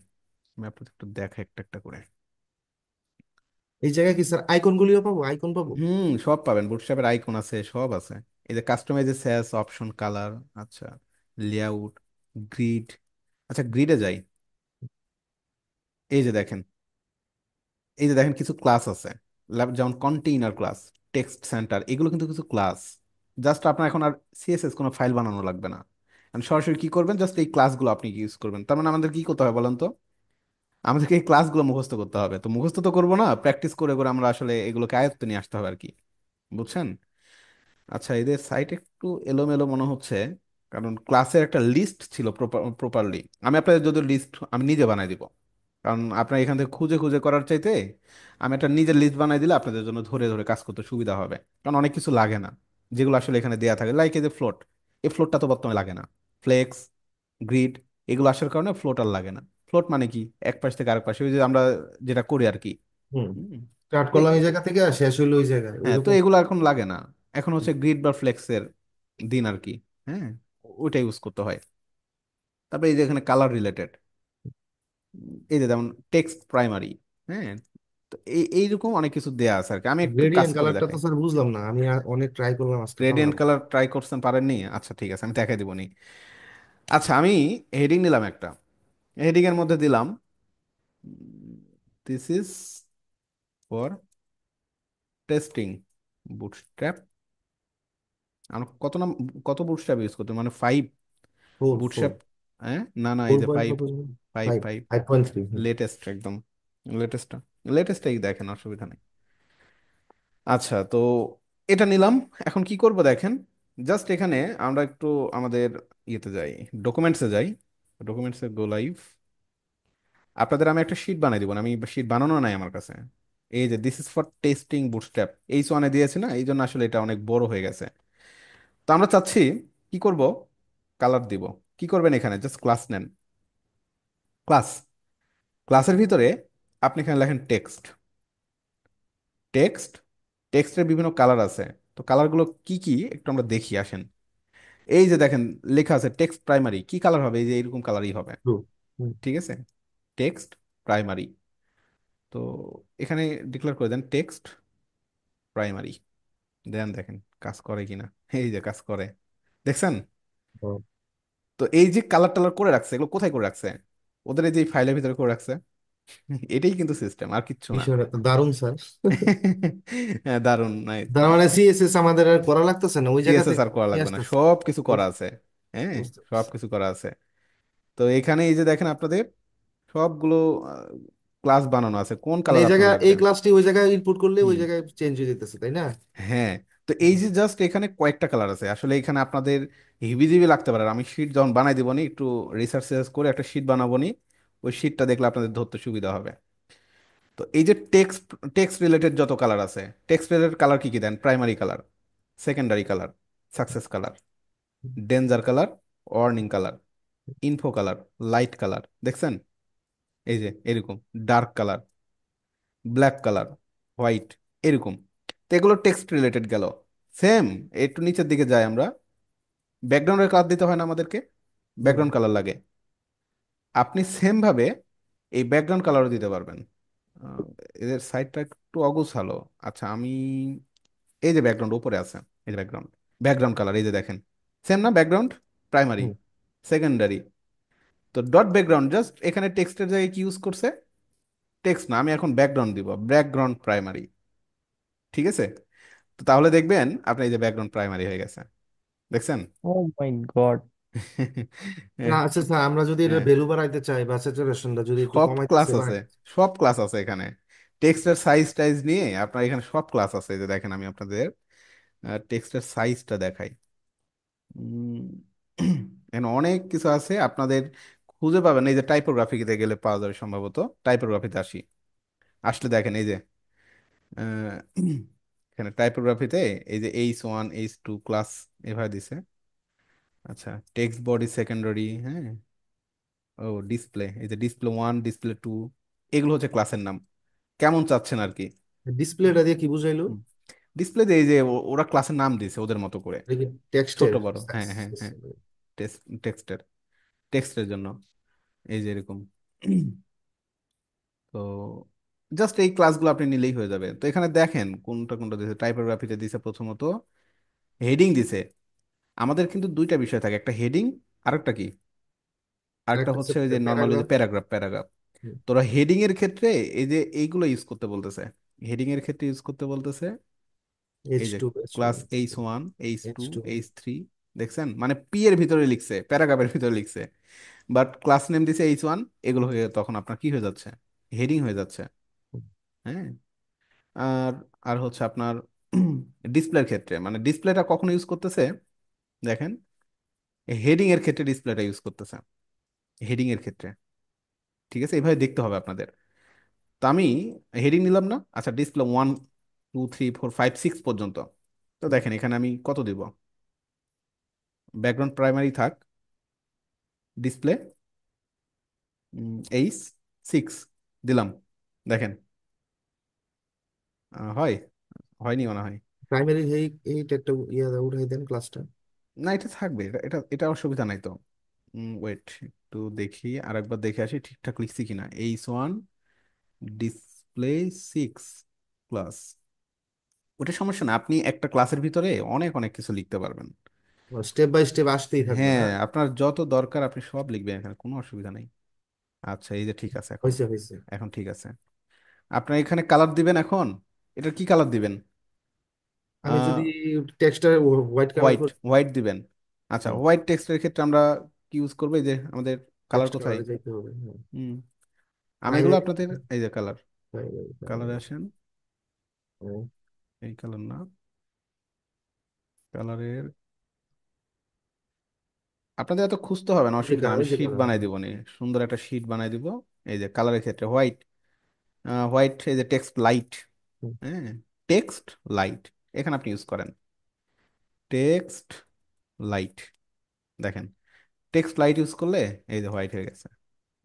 Speaker 1: আমি আপনাদের একটু দেখাই একটা একটা করে।
Speaker 2: এই জায়গায় কি স্যার আইকন গুলিও পাবো, আইকন পাবো?
Speaker 1: হুম, সব পাবেন, বুটস্ট্র্যাপের আইকন আছে, সব আছে। এই যে কাস্টমাইজের স্যাস অপশন, কালার, আচ্ছা, লেআউট, গ্রিড। আচ্ছা, গ্রিডে যাই। এই যে দেখেন, এই যে দেখেন কিছু ক্লাস আছে, যেমন কন্টেইনার ক্লাস, টেক্সট সেন্টার, এগুলো কিন্তু কিছু ক্লাস। জাস্ট আপনার এখন আর সিএসএস কোনো ফাইল বানানো লাগবে না। And সরাসরি কি করবেন, জাস্ট এই ক্লাসগুলো আপনি ইউজ করবেন। তার মানে আমাদের কি করতে হবে বলেন তো, আমাদেরকে এই ক্লাসগুলো মুখস্থ করতে হবে। তো মুখস্থ তো করবো না, প্র্যাকটিস করে করে আমরা আসলে এগুলোকে আয়ত্তে নিয়ে আসতে হবে আর কি, বুঝছেন? আচ্ছা, এদের সাইট একটু এলোমেলো মনে হচ্ছে, কারণ ক্লাসের একটা লিস্ট ছিল প্রপারলি। আমি আপনাদের যদি লিস্ট আমি নিজে বানাই দিব, কারণ আপনার এখান থেকে খুঁজে খুঁজে করার চাইতে আমি একটা নিজের লিস্ট বানাই দিলে আপনাদের জন্য ধরে ধরে কাজ করতে সুবিধা হবে। কারণ অনেক কিছু লাগে না যেগুলো আসলে এখানে দেয়া থাকে, লাইক এই যে ফ্লোট, এই ফ্লোটটা তো বর্তমানে লাগে না। ফ্লেক্স, গ্রিড, এগুলো আসার কারণে ফ্লোট আর লাগে না। ফ্লোট মানে কি, এক পাশ থেকে আরেক পাশে, ওই যে আমরা যেটা করি আর কি।
Speaker 2: হুম।
Speaker 1: হুম।
Speaker 2: স্টার্ট
Speaker 1: তো
Speaker 2: করলাম এই জায়গা থেকে আর শেষ হইলো ওই জায়গায়,
Speaker 1: হ্যাঁ, তো
Speaker 2: ওইরকম।
Speaker 1: এগুলো এখন লাগে না, এখন হচ্ছে গ্রিড বা ফ্লেক্সের দিন আর কি। হ্যাঁ, ওইটা ইউজ করতে হয়। তারপরে এই যে এখানে কালার রিলেটেড, এই যে যেমন টেক্সট প্রাইমারি। হ্যাঁ, তো এইরকম অনেক কিছু দেয়া আছে আর কি, আমি একটু কাজ
Speaker 2: গ্রেডিয়েন্ট
Speaker 1: করে
Speaker 2: কালারটা তো
Speaker 1: দেখাই।
Speaker 2: স্যার বুঝলাম না, আমি অনেক ট্রাই করলাম, আজকে
Speaker 1: গ্রেডিয়েন্ট
Speaker 2: পারলাম না।
Speaker 1: কালার ট্রাই করছেন, পারেননি? আচ্ছা ঠিক আছে, আমি দেখাই দিব নি। আচ্ছা, আমি হেডিং নিলাম একটা, হেডিং এর মধ্যে দিলাম this is for testing bootstrap. আমরা কত নাম, কত বুটস্ট্র্যাপ ইউজ করতে, মানে 5
Speaker 2: ফোর ফোর।
Speaker 1: বুটস্ট্র্যাপ? হ্যাঁ, না না, এই
Speaker 2: ফোর
Speaker 1: যে
Speaker 2: পয়েন্ট
Speaker 1: 5,
Speaker 2: কত?
Speaker 1: 5
Speaker 2: ফাইভ।
Speaker 1: 5
Speaker 2: 5.3।
Speaker 1: লেটেস্ট একদম, লেটেস্টটা, লেটেস্টটাই দেখেন, অসুবিধা নেই। আচ্ছা, তো এটা নিলাম। এখন কি করব দেখেন, জাস্ট এখানে আমরা একটু আমাদের ইয়েতে যাই, ডকুমেন্টসে যাই, ডকুমেন্টসে গো লাইভ। আপনাদের আমি একটা শিট বানাই দিব না, আমি শিট বানানো নাই আমার কাছে। এই যে this is for testing bootstrap, এই সোয়ানে দিয়েছে না, এই জন্য আসলে এটা অনেক বড় হয়ে গেছে। তো আমরা চাচ্ছি কি করব, কালার দিব। কি করবেন, এখানে জাস্ট ক্লাস নেন, ক্লাস, ক্লাসের ভিতরে আপনি এখানে লেখেন টেক্সট, টেক্সট, টেক্সটের বিভিন্ন কালার আছে। তো কালারগুলো কি কি একটু আমরা দেখি আসেন। এই যে দেখেন লেখা আছে টেক্সট প্রাইমারি, কি কালার হবে, এই যে এরকম কালারই হবে।
Speaker 2: ট্রু।
Speaker 1: ঠিক আছে, টেক্সট প্রাইমারি। তো এখানে ডিক্লেয়ার করে দেন টেক্সট প্রাইমারি, দেন দেখেন কাজ করে কিনা। এই যে কাজ করে, দেখছেন? তো এই যে কালার টালার করে রাখছে, এগুলো কোথায় করে রাখছে? ওদের এই যে ফাইলের ভিতরে করে রাখছে। এটাই কিন্তু সিস্টেম, আর কিচ্ছু না।
Speaker 2: বিষয়টা তো দারুণ স্যার।
Speaker 1: হ্যাঁ, দারুণ নাই?
Speaker 2: তার মানে সিএসএস আমাদের আর করা লাগতেছে না, ওই জায়গা
Speaker 1: সিএসএস
Speaker 2: থেকে
Speaker 1: আর করা
Speaker 2: নিয়ে
Speaker 1: লাগবে না,
Speaker 2: আসতেছে।
Speaker 1: সব কিছু করা
Speaker 2: বুঝ-
Speaker 1: আছে। হ্যাঁ,
Speaker 2: বুঝতে
Speaker 1: সব
Speaker 2: পারছি।
Speaker 1: কিছু করা আছে। তো এখানে এই যে দেখেন আপনাদের সবগুলো ক্লাস বানানো আছে, কোন
Speaker 2: মানে
Speaker 1: কালার
Speaker 2: এই
Speaker 1: আপনার
Speaker 2: জায়গা, এই
Speaker 1: লাগবে।
Speaker 2: ক্লাসটি ওই জায়গায় ইনপুট করলে ওই
Speaker 1: হুম।
Speaker 2: জায়গায় চেঞ্জ হয়ে যেতেছে, তাই না?
Speaker 1: হ্যাঁ, তো এই যে জাস্ট এখানে কয়েকটা কালার আছে, আসলে এখানে আপনাদের হিবিজিবি লাগতে পারে। আমি শিট যখন বানাই দিব নি, একটু রিসার্চ করে একটা শিট বানাবো নি, ওই শিটটা দেখলে আপনাদের ধরতে সুবিধা হবে। তো এই যে টেক্সট, টেক্সট রিলেটেড যত কালার আছে, টেক্সট রিলেটেড কালার কি কি দেন, primary colour, secondary colour, success colour, danger colour, warning colour, info colour, light colour, দেখছেন? এই যে এরকম dark colour, black colour, white, এরকম। তো এগুলো টেক্সট রিলেটেড গেল। সেম একটু নিচের দিকে যাই আমরা, ব্যাকগ্রাউন্ডের কালার দিতে হয় না আমাদেরকে,
Speaker 2: হুম।
Speaker 1: ব্যাকগ্রাউন্ড কালার লাগে। আপনি সেম ভাবে এই ব্যাকগ্রাউন্ড কালারও দিতে পারবেন। আহ, এদের সাইডটা একটু অগোছালো। আচ্ছা, আমি এই যে ব্যাকগ্রাউন্ড উপরে আছে, এই যে ব্যাকগ্রাউন্ড, ব্যাকগ্রাউন্ড কালার, এই যে দেখেন, সেম না? ব্যাকগ্রাউন্ড প্রাইমারি,
Speaker 2: হুম।
Speaker 1: সেকেন্ডারি। তো ডট ব্যাকগ্রাউন্ড জাস্ট এখানে টেক্সটের জায়গায় কি ইউজ করছে, টেক্সট না, আমি এখন ব্যাকগ্রাউন্ড দিব, ব্যাকগ্রাউন্ড প্রাইমারি। ঠিক আছে, তো তাহলে দেখবেন আপনার এই যে ব্যাকগ্রাউন্ড প্রাইমারি হয়ে গেছে, দেখছেন?
Speaker 4: ও মাই গড।
Speaker 2: না আচ্ছা স্যার, আমরা যদি এটা
Speaker 1: হ্যাঁ,
Speaker 2: ভ্যালু বাড়াইতে চাই বা স্যাচুরেশনটা যদি একটু
Speaker 1: সব ক্লাস
Speaker 2: কমাইতে
Speaker 1: আছে,
Speaker 2: বাড়াই।
Speaker 1: সব ক্লাস আছে এখানে। টেক্সটের সাইজ টাইজ নিয়ে আপনার এখানে সব ক্লাস আছে। এই যে দেখেন, আমি আপনাদের টেক্সটের সাইজটা দেখাই। উম, এখানে অনেক কিছু আছে আপনাদের, খুঁজে পাবেন। এই যে টাইপোগ্রাফিতে গেলে পাওয়া যাবে সম্ভবত, টাইপোগ্রাফিতে আসি, আসলে দেখেন এই যে আহ, এখানে টাইপোগ্রাফিতে এই যে H1 H2 ক্লাস এভাবে দিছে। আচ্ছা, টেক্সট বডি সেকেন্ডারি, হ্যাঁ। ও ডিসপ্লে, এই যে ডিসপ্লে 1, ডিসপ্লে 2, এগুলো হচ্ছে ক্লাসের নাম। কেমন চাচ্ছেন আর কি।
Speaker 2: ডিসপ্লেটা দিয়ে কি বুঝাইলো?
Speaker 1: ডিসপ্লেতে এই যে ওরা ক্লাসের নাম দিছে ওদের মতো করে,
Speaker 2: দেখি
Speaker 1: ছোট
Speaker 2: টেক্সটের।
Speaker 1: বড়, হ্যাঁ হ্যাঁ হ্যাঁ, টেক্সটের, টেক্সটের জন্য এই যে এরকম। তো জাস্ট এই ক্লাসগুলো আপনি নিলেই হয়ে যাবে। তো এখানে দেখেন কোনটা কোনটা দিছে, টাইপোগ্রাফিতে দিছে প্রথমত হেডিং দিছে। আমাদের কিন্তু দুইটা বিষয় থাকে, একটা হেডিং, আরেকটা কি, আরেকটা
Speaker 2: আরেকটা হচ্ছে
Speaker 1: হচ্ছে ওই যে নর্মালি যে
Speaker 2: প্যারাগ্রাফ।
Speaker 1: Paragraph, paragraph. তোরা হেডিং এর ক্ষেত্রে এই যে এইগুলো ইউজ করতে বলতেছে, হেডিং এর ক্ষেত্রে ইউজ করতে বলতেছে
Speaker 2: এইচ
Speaker 1: এই যে
Speaker 2: two
Speaker 1: class H1
Speaker 2: H
Speaker 1: H2
Speaker 2: two
Speaker 1: H3, দেখছেন মানে পি এর ভিতরে লিখছে, প্যারাগ্রাফের ভিতরে লিখছে, বাট ক্লাস নেম দিছে H1। এগুলো হয়ে তখন আপনার কি হয়ে যাচ্ছে, হেডিং হয়ে যাচ্ছে। হ্যাঁ। আর আর হচ্ছে আপনার ডিসপ্লের ক্ষেত্রে, মানে ডিসপ্লেটা কখন ইউজ করতেছে দেখেন, হেডিং এর ক্ষেত্রে ডিসপ্লেটা ইউজ করতেছে, হেডিং এর ক্ষেত্রে। ঠিক আছে, এইভাবে দেখতে হবে আপনাদের। তো আমি হেডিং নিলাম না, আচ্ছা ডিসপ্লে 1 2 3 4 5 6 পর্যন্ত। তো দেখেন এখানে আমি কত দিব, ব্যাকগ্রাউন্ড প্রাইমারি থাক, ডিসপ্লে H6 দিলাম। দেখেন হয়, হয়নি মনে হয়।
Speaker 2: প্রাইমারি এইট একটা ইয়ে উঠাই দেন ক্লাসটা।
Speaker 1: না এটা থাকবে, এটা এটা এটা অসুবিধা নাই তো। ওয়েট, একটু দেখি আরেকবার দেখে আসি ঠিকঠাক লিখছি কিনা। H1 ডিসপ্লে 6 ক্লাস, ওটা সমস্যা না, আপনি একটা ক্লাসের ভিতরে অনেক অনেক কিছু লিখতে পারবেন।
Speaker 2: স্টেপ বাই স্টেপ আসতেই থাকবে
Speaker 1: হ্যাঁ,
Speaker 2: না।
Speaker 1: আপনার যত দরকার আপনি সব লিখবেন, এখানে কোনো অসুবিধা নেই। আচ্ছা এই যে ঠিক আছে, এখন
Speaker 2: হয়েছে হয়েছে।
Speaker 1: এখন ঠিক আছে। আপনার এখানে কালার দিবেন এখন, এটার কি কালার দিবেন?
Speaker 2: আমি যদি টেক্সটার হোয়াইট কালার
Speaker 1: হোয়াইট,
Speaker 2: করি।
Speaker 1: হোয়াইট দিবেন। আচ্ছা হোয়াইট টেক্সটের ক্ষেত্রে আমরা কি ইউজ করবো, এই যে আমাদের কালার
Speaker 2: টেক্সট
Speaker 1: কোথায়?
Speaker 2: কালারে যাইতে হবে, হ্যাঁ।
Speaker 1: হুম, আমি এগুলো
Speaker 2: প্রাইমারি
Speaker 1: আপনাদের, এই যে কালার,
Speaker 2: প্রাইমারি
Speaker 1: কালারে
Speaker 2: প্রাইমারি
Speaker 1: আসেন, এই কালার না, কালারের আপনাদের এত খুঁজতে হবে না,
Speaker 2: যে
Speaker 1: অসুবিধা নেই,
Speaker 2: কালার,
Speaker 1: আমি
Speaker 2: যে
Speaker 1: শীট
Speaker 2: কালার,
Speaker 1: বানাই
Speaker 2: হ্যাঁ।
Speaker 1: দিব নি, সুন্দর একটা শীট বানাই দিব। এই যে কালারের ক্ষেত্রে হোয়াইট, হোয়াইট এই যে টেক্সট লাইট,
Speaker 2: হুম,
Speaker 1: হ্যাঁ, টেক্সট লাইট এখানে আপনি ইউজ করেন, টেক্সট লাইট। দেখেন টেক্সট লাইট ইউজ করলে এই যে হোয়াইট হয়ে গেছে,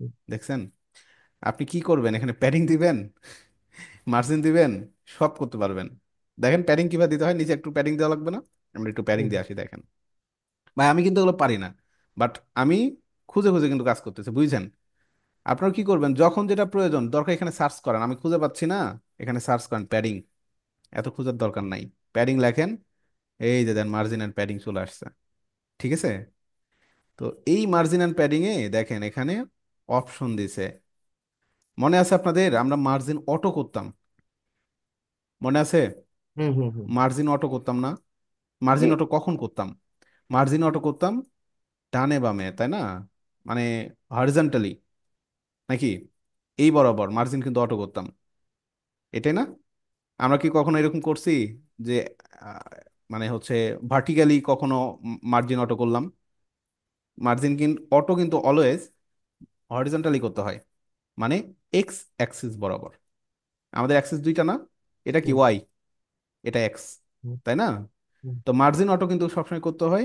Speaker 2: হুম,
Speaker 1: দেখছেন? আপনি কি করবেন, এখানে প্যাডিং দিবেন, মার্জিন দিবেন, সব করতে পারবেন। দেখেন প্যাডিং কিভাবে দিতে হয়, নিচে একটু প্যাডিং দেওয়া লাগবে না? আমরা একটু প্যাডিং
Speaker 2: হুম,
Speaker 1: দিয়ে আসি, দেখেন ভাই আমি কিন্তু এগুলো পারি না, বাট আমি খুঁজে খুঁজে কিন্তু কাজ করতেছি, বুঝছেন? আপনারা কি করবেন, যখন যেটা প্রয়োজন দরকার এখানে সার্চ করেন, আমি খুঁজে পাচ্ছি না, এখানে সার্চ করেন প্যাডিং, এত খোঁজার দরকার নাই, প্যাডিং লেখেন, এই যে দেন মার্জিন অ্যান্ড প্যাডিং চলে আসছে। ঠিক আছে, তো এই মার্জিন অ্যান্ড প্যাডিং এ দেখেন এখানে অপশন দিছে, মনে আছে আপনাদের আমরা মার্জিন অটো করতাম, মনে আছে?
Speaker 2: হুম, হুম, হুম,
Speaker 1: মার্জিন অটো করতাম না?
Speaker 3: জি।
Speaker 1: মার্জিন অটো কখন করতাম? মার্জিন অটো করতাম ডানে বামে, তাই না? মানে হরিজন্টালি নাকি এই বরাবর মার্জিন কিন্তু অটো করতাম, এটাই না? আমরা কি কখনো এরকম করছি যে আহ, মানে হচ্ছে ভার্টিক্যালি কখনো মার্জিন অটো করলাম? মার্জিন কিন্তু অটো কিন্তু অলওয়েজ হরিজন্টালি করতে হয়, মানে এক্স অ্যাক্সিস বরাবর। আমাদের অ্যাক্সিস দুইটা না, এটা কি
Speaker 2: হুম,
Speaker 1: ওয়াই, এটা এক্স,
Speaker 2: হুম,
Speaker 1: তাই না?
Speaker 2: হুম,
Speaker 1: তো মার্জিন অটো কিন্তু সবসময় করতে হয়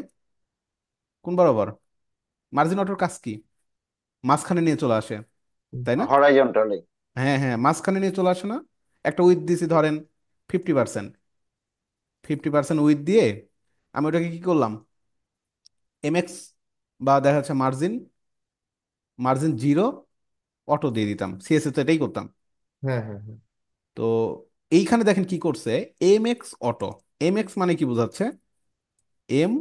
Speaker 1: কোন বরাবর? মার্জিন অটোর কাজ কি, মাঝখানে নিয়ে চলে আসে,
Speaker 2: হুম,
Speaker 1: তাই না?
Speaker 3: হরাইজন্টালি।
Speaker 1: হ্যাঁ হ্যাঁ, মাঝখানে নিয়ে চলে আসে না? একটা উইথ দিছি ধরেন 50%, 50% উইথ দিয়ে আমি ওটাকে কি করলাম, এমএক্স, বা দেখা যাচ্ছে মার্জিন, মার্জিন 0 অটো দিয়ে দিতাম, সিএসএস তো এটাই করতাম।
Speaker 2: হ্যাঁ, হ্যাঁ, হ্যাঁ,
Speaker 1: তো এইখানে দেখেন কি করছে, এমএক্স অটো, এমএক্স মানে কি বোঝাচ্ছে, এম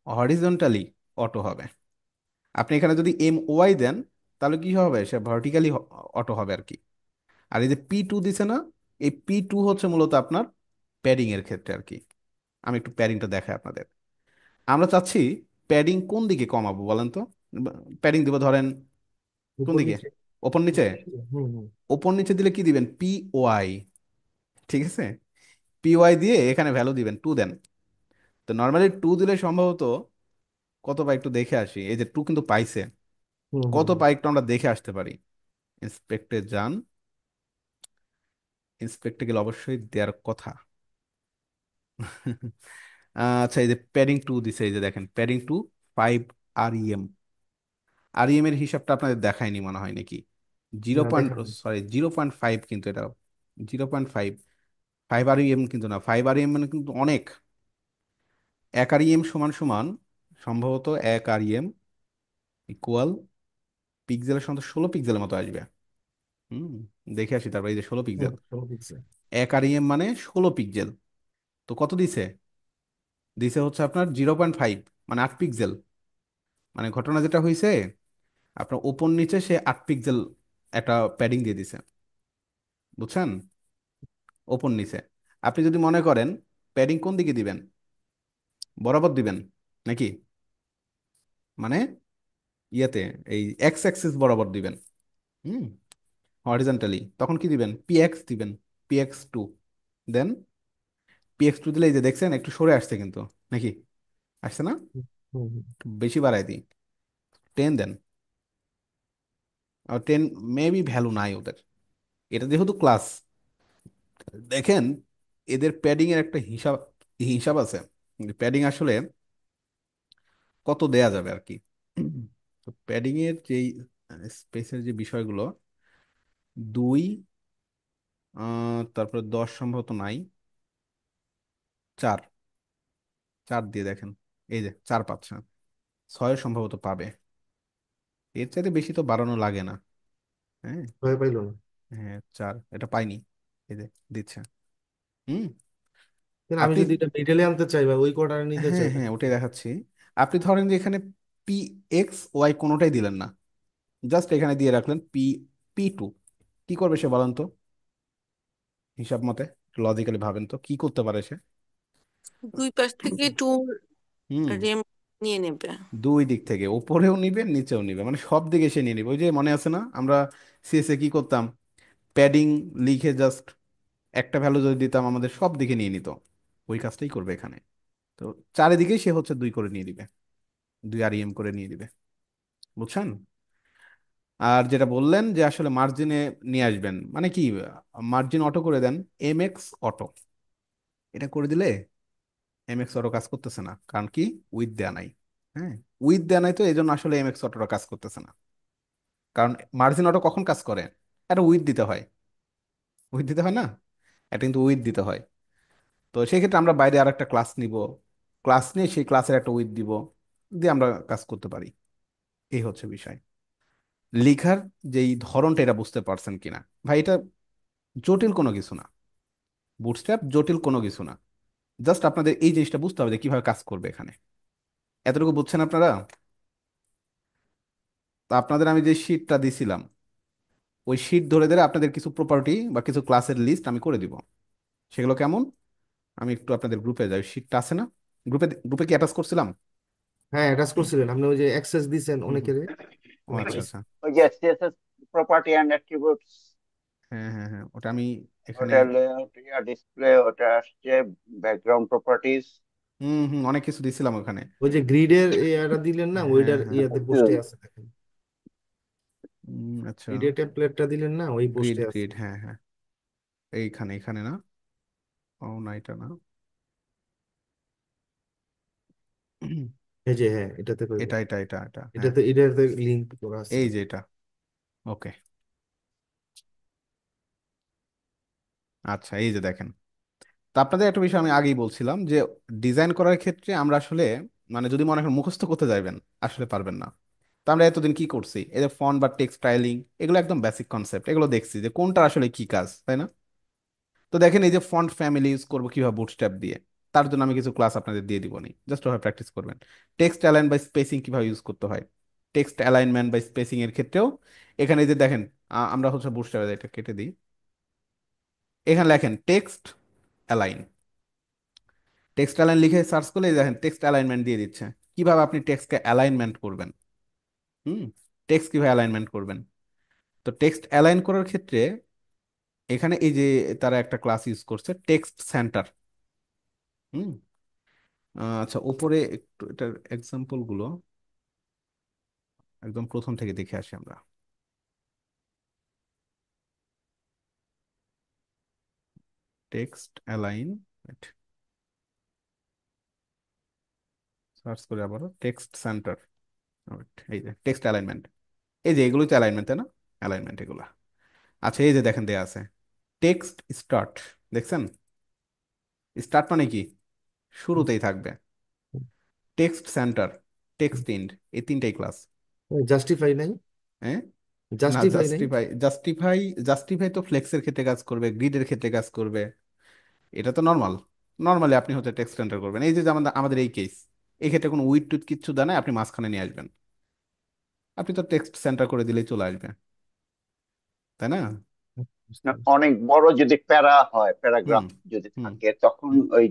Speaker 1: হরিজন্টালি অটো হবে। আপনি এখানে যদি ওয়াই দেন তাহলে কি হবে, সে ভার্টিক্যালি অটো হবে আর কি। আর এই যে P2 দিছে না, এই P2 হচ্ছে মূলত আপনার প্যাডিং এর ক্ষেত্রে আর কি। আমি একটু প্যাডিংটা দেখাই আপনাদের। আমরা চাচ্ছি প্যাডিং কোন দিকে কমাবো বলেন তো, প্যাডিং দিব ধরেন কোন
Speaker 2: উপর
Speaker 1: দিকে,
Speaker 2: নিচে।
Speaker 1: ওপর নিচে?
Speaker 2: হুম, হুম,
Speaker 1: ওপর নিচে দিলে কি দিবেন, ওয়াই, ঠিক আছে, ওয়াই দিয়ে এখানে ভ্যালু দিবেন 2 দেন। তো নর্মালি 2 দিলে সম্ভবত কত পাই একটু দেখে আসি, এই যে 2 কিন্তু পাইছে,
Speaker 2: হুম,
Speaker 1: কত
Speaker 2: হুম,
Speaker 1: পাই একটু আমরা দেখে আসতে পারি। ইন্সপেক্টে যান, ইন্সপেক্টে গেলে অবশ্যই দেওয়ার কথা। আচ্ছা এই যে প্যাডিং 2 দিছে, এই যে দেখেন প্যাডিং 2 5 REM, আরইএম এর হিসাবটা আপনাদের দেখায়নি মনে হয় নাকি, জিরো
Speaker 2: না
Speaker 1: পয়েন্ট,
Speaker 2: দেখা নেই।
Speaker 1: সরি 0.5 কিন্তু এটা, 0.5, 5 REM কিন্তু না, 5 REM মানে কিন্তু অনেক। 1 REM সমান সমান সম্ভবত 1 REM ইকুয়াল পিক্সেলের সঙ্গে 16 পিক্সেলের মতো আসবে। হুম, দেখে আসি তারপর, এই যে 16 পিক্সেল,
Speaker 2: হুম, 16 পিক্সেল।
Speaker 1: 1 REM মানে 16 পিক্সেল। তো কত দিছে, দিছে হচ্ছে আপনার 0.5, মানে 8 পিক্সেল। মানে ঘটনা যেটা হয়েছে, আপনার উপর নিচে সে 8 পিক্সেল একটা প্যাডিং দিয়ে দিছে, বুঝছেন, ওপর নিচে। আপনি যদি মনে করেন প্যাডিং কোন দিকে দিবেন, বরাবর দিবেন নাকি, মানে ইয়েতে এই এক্স অ্যাক্সিস বরাবর দিবেন, হুম, হরিজন্টালি, তখন কি দিবেন, পিএক্স দিবেন, পিএক্স 2। দেন পিএক্স 2 দিলে এই যে দেখছেন একটু সরে আসছে কিন্তু, নাকি, আসছে না,
Speaker 2: হুম, হুম।
Speaker 1: একটু বেশি বাড়ায় দিই, 10 দেন, আর 10 মেবি ভ্যালু নাই ওদের, এটা যেহেতু ক্লাস, দেখেন এদের প্যাডিং এর একটা হিসাব হিসাব আছে, প্যাডিং আসলে কত দেয়া যাবে আর কি। তো প্যাডিং এর যেই স্পেসের যে বিষয়গুলো, 2, তারপরে 10 সম্ভবত নাই, 4, 4 দিয়ে দেখেন, এই যে 4 পাচ্ছে, 6 সম্ভবত পাবে, এর চাইতে বেশি তো বাড়ানো লাগে না। হ্যাঁ,
Speaker 2: ভয় পাইলো না?
Speaker 1: হ্যাঁ 4 এটা পাইনি, এই যে দিচ্ছে, হুম।
Speaker 2: কিন্তু আমি
Speaker 1: আপনি,
Speaker 2: যদি এটা মিডলে আনতে চাই বা ওই কোয়ার্টারে নিতে
Speaker 1: হ্যাঁ
Speaker 2: চাই
Speaker 1: হ্যাঁ
Speaker 2: তাহলে কি?
Speaker 1: ওটাই দেখাচ্ছি। আপনি ধরেন যে এখানে PX Y কোনোটাই দিলেন না, জাস্ট এখানে দিয়ে রাখলেন P2, কি করবে সে বলেন তো, হিসাব মতে, লজিক্যালি ভাবেন তো কি করতে পারে সে।
Speaker 4: দুই পাশ থেকে টু
Speaker 1: হুম,
Speaker 4: রেম নিয়ে নেবে।
Speaker 1: দুই দিক থেকে, উপরেও নিবে নিচেও নিবে, মানে সব দিকে সে নিয়ে নিবে। ওই যে মনে আছে না আমরা সিএসএ কি করতাম, প্যাডিং লিখে জাস্ট একটা ভ্যালু যদি দিতাম আমাদের সব দিকে নিয়ে নিত, ওই কাজটাই করবে এখানে। তো চারিদিকেই সে হচ্ছে 2 করে নিয়ে দিবে, 2 REM করে নিয়ে দিবে, বুঝছেন। আর যেটা বললেন যে আসলে মার্জিনে নিয়ে আসবেন, মানে কি, মার্জিন অটো করে দেন, MX অটো, এটা করে দিলে MX অটো কাজ করতেছে না, কারণ কি, উইথ দেয়া নাই। হ্যাঁ, উইথ দেয়া নাই, তো এই জন্য আসলে MX অটোটা কাজ করতেছে না, কারণ মার্জিন অটো কখন কাজ করে, এটা উইথ দিতে হয়, উইথ দিতে হয় না, এটা কিন্তু উইথ দিতে হয়। তো সেই ক্ষেত্রে আমরা বাইরে আর একটা ক্লাস নিব, ক্লাস নিয়ে সেই ক্লাসের একটা উইথ দিব, দিয়ে আমরা কাজ করতে পারি। এই হচ্ছে বিষয়, লিখার যেই ধরনটা, এটা বুঝতে পারছেন কিনা ভাই, এটা জটিল কোনো কিছু না, বুটস্ট্র্যাপ জটিল কোনো কিছু না, জাস্ট আপনাদের এই জিনিসটা বুঝতে হবে যে কিভাবে কাজ করবে এখানে, এতটুকু বুঝছেন আপনারা। তো আপনাদের আমি যে শীটটা দিছিলাম, ওই শীট ধরে ধরে আপনাদের কিছু প্রপার্টি বা কিছু ক্লাসের লিস্ট আমি করে দিব, সেগুলো কেমন, আমি একটু আপনাদের গ্রুপে যাই, শীটটা আছে না, গ্রুপে গ্রুপে কি অ্যাটাচ করছিলাম।
Speaker 2: হ্যাঁ, অ্যাটাচ করছিলেন আপনি, ওই যে অ্যাক্সেস দিছেন
Speaker 1: হুম হুম।
Speaker 2: অনেকের।
Speaker 1: ও
Speaker 2: আমি
Speaker 1: আচ্ছা
Speaker 2: পাইছি।
Speaker 1: আচ্ছা,
Speaker 3: ওই যে সিএসএস প্রপার্টি অ্যান্ড অ্যাট্রিবিউটস,
Speaker 1: হ্যাঁ হ্যাঁ হ্যাঁ ওটা আমি এখানে,
Speaker 3: ওটা লেআউট, ডিসপ্লে, ওটা আসছে ব্যাকগ্রাউন্ড প্রপার্টিজ।
Speaker 1: হুম হুম, অনেক কিছু দিছিলাম ওখানে।
Speaker 2: ওই যে গ্রিডের ইয়াটা দিলেন না,
Speaker 1: হ্যাঁ
Speaker 2: ওইটার
Speaker 1: হ্যাঁ,
Speaker 2: ইয়াতে পোস্টে আছে দেখেন।
Speaker 1: আচ্ছা,
Speaker 2: গ্রিডের টেমপ্লেটটা দিলেন না, ওই
Speaker 1: গ্রিড
Speaker 2: পোস্টে আছে।
Speaker 1: গ্রিড, হ্যাঁ হ্যাঁ, এইখানে এখানে না, ও না এটা না,
Speaker 2: এই যে হ্যাঁ, এটাতে পাইবো।
Speaker 1: এটা হ্যাঁ,
Speaker 2: এটাতে লিংক করা আছে।
Speaker 1: এই যে এটা, ওকে, আচ্ছা এই যে দেখেন। তো আপনাদের একটা বিষয় আমি আগেই বলছিলাম যে ডিজাইন করার ক্ষেত্রে আমরা আসলে, মানে যদি মনে করেন মুখস্থ করতে যাবেন, আসলে পারবেন না। তো আমরা এতদিন কি করছি, এই যে ফন্ট বা টেক্সট স্টাইলিং, এগুলো একদম বেসিক কনসেপ্ট, এগুলো দেখছি যে কোনটা আসলে কি কাজ, তাই না। তো দেখেন এই যে ফন্ট ফ্যামিলি ইউজ করবো কিভাবে বুটস্ট্র্যাপ দিয়ে, তার জন্য আমি কিছু ক্লাস আপনাদের দিয়ে দিব নি, জাস্ট ওভাবে প্র্যাকটিস করবেন। টেক্সট অ্যালাইন বাই স্পেসিং কিভাবে ইউজ করতে হয়, টেক্সট অ্যালাইনমেন্ট বাই স্পেসিং এর ক্ষেত্রেও, এখানে এই যে দেখেন, আমরা হচ্ছে বুটস্ট্র্যাপে এটা কেটে দিই, এখানে লেখেন টেক্সট অ্যালাইন, টেক্সট অ্যালাইন লিখে সার্চ করলে এই দেখেন টেক্সট অ্যালাইনমেন্ট দিয়ে দিচ্ছে, কিভাবে আপনি টেক্সটকে অ্যালাইনমেন্ট করবেন, হুম, টেক্সট কিভাবে অ্যালাইনমেন্ট করবেন। তো টেক্সট অ্যালাইন করার ক্ষেত্রে এখানে এই যে তারা একটা ক্লাস ইউজ করছে টেক্সট সেন্টার, হুম, আচ্ছা উপরে একটু এটার এক্সাম্পল গুলো একদম প্রথম থেকে দেখে আসি আমরা, টেক্সট অ্যালাইন, সার্চ করে আবার টেক্সট সেন্টার, এই যে টেক্সট অ্যালাইনমেন্ট, এই যে এগুলো তো অ্যালাইনমেন্ট, তাই না, অ্যালাইনমেন্ট এগুলা। আচ্ছা এই যে দেখেন দেয়া আছে টেক্সট স্টার্ট, দেখছেন, স্টার্ট মানে কি, শুরুতেই থাকবে, টেক্সট সেন্টার, টেক্সট এন্ড, এই তিনটাই ক্লাস।
Speaker 2: জাস্টিফাই নাই?
Speaker 1: হ্যাঁ, না
Speaker 2: জাস্টিফাই নাই?
Speaker 1: জাস্টিফাই তো ফ্লেক্সের ক্ষেত্রে কাজ করবে, গ্রিডের ক্ষেত্রে কাজ করবে, এটা তো নর্মাল। নর্মালি আপনি হচ্ছে টেক্সট সেন্টার করবেন, এই যে যেমন আমাদের এই কেস, এই ক্ষেত্রে কোনো উইথ টুইথ কিচ্ছু দেয় না, আপনি মাঝখানে নিয়ে আসবেন, আপনি তো টেক্সট সেন্টার করে দিলেই চলে আসবে। তাই না?
Speaker 2: বুঝতে পারছি।
Speaker 3: অনেক বড় যদি প্যারা হয়,
Speaker 1: হুম
Speaker 3: প্যারাগ্রাফ যদি
Speaker 1: হুম
Speaker 3: থাকে, তখন
Speaker 1: হুম।
Speaker 3: ওই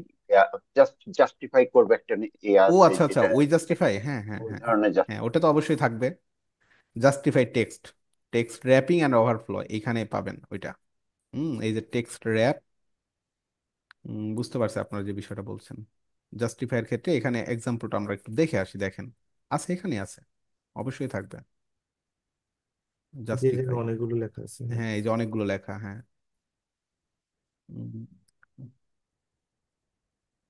Speaker 3: জাস্টিফাই করবে একটা ইয়ে
Speaker 1: ও
Speaker 3: আছে
Speaker 1: আচ্ছা আচ্ছা,
Speaker 3: যেটা,
Speaker 1: ওই জাস্টিফাই, হ্যাঁ হ্যাঁ
Speaker 3: ওই
Speaker 1: হ্যাঁ হ্যাঁ।
Speaker 3: ধরনের
Speaker 1: হ্যাঁ, ওটা তো অবশ্যই থাকবে। Justify text, text wrapping and overflow এইখানে পাবেন ওইটা। এই যে টেক্সট র্যাপ, বুঝতে পারছি আপনারা যে বিষয়টা বলছেন। জাস্টিফাইয়ের ক্ষেত্রে এখানে এক্সাম্পলটা আমরা একটু দেখে আসি, দেখেন আছে, এখানে আছে, অবশ্যই থাকবে
Speaker 2: যে জায়গায়
Speaker 1: জাস্টিফাই।
Speaker 2: অনেকগুলো লেখা আছে, হ্যাঁ।
Speaker 1: হ্যাঁ, এই যে অনেকগুলো লেখা, হ্যাঁ। উম,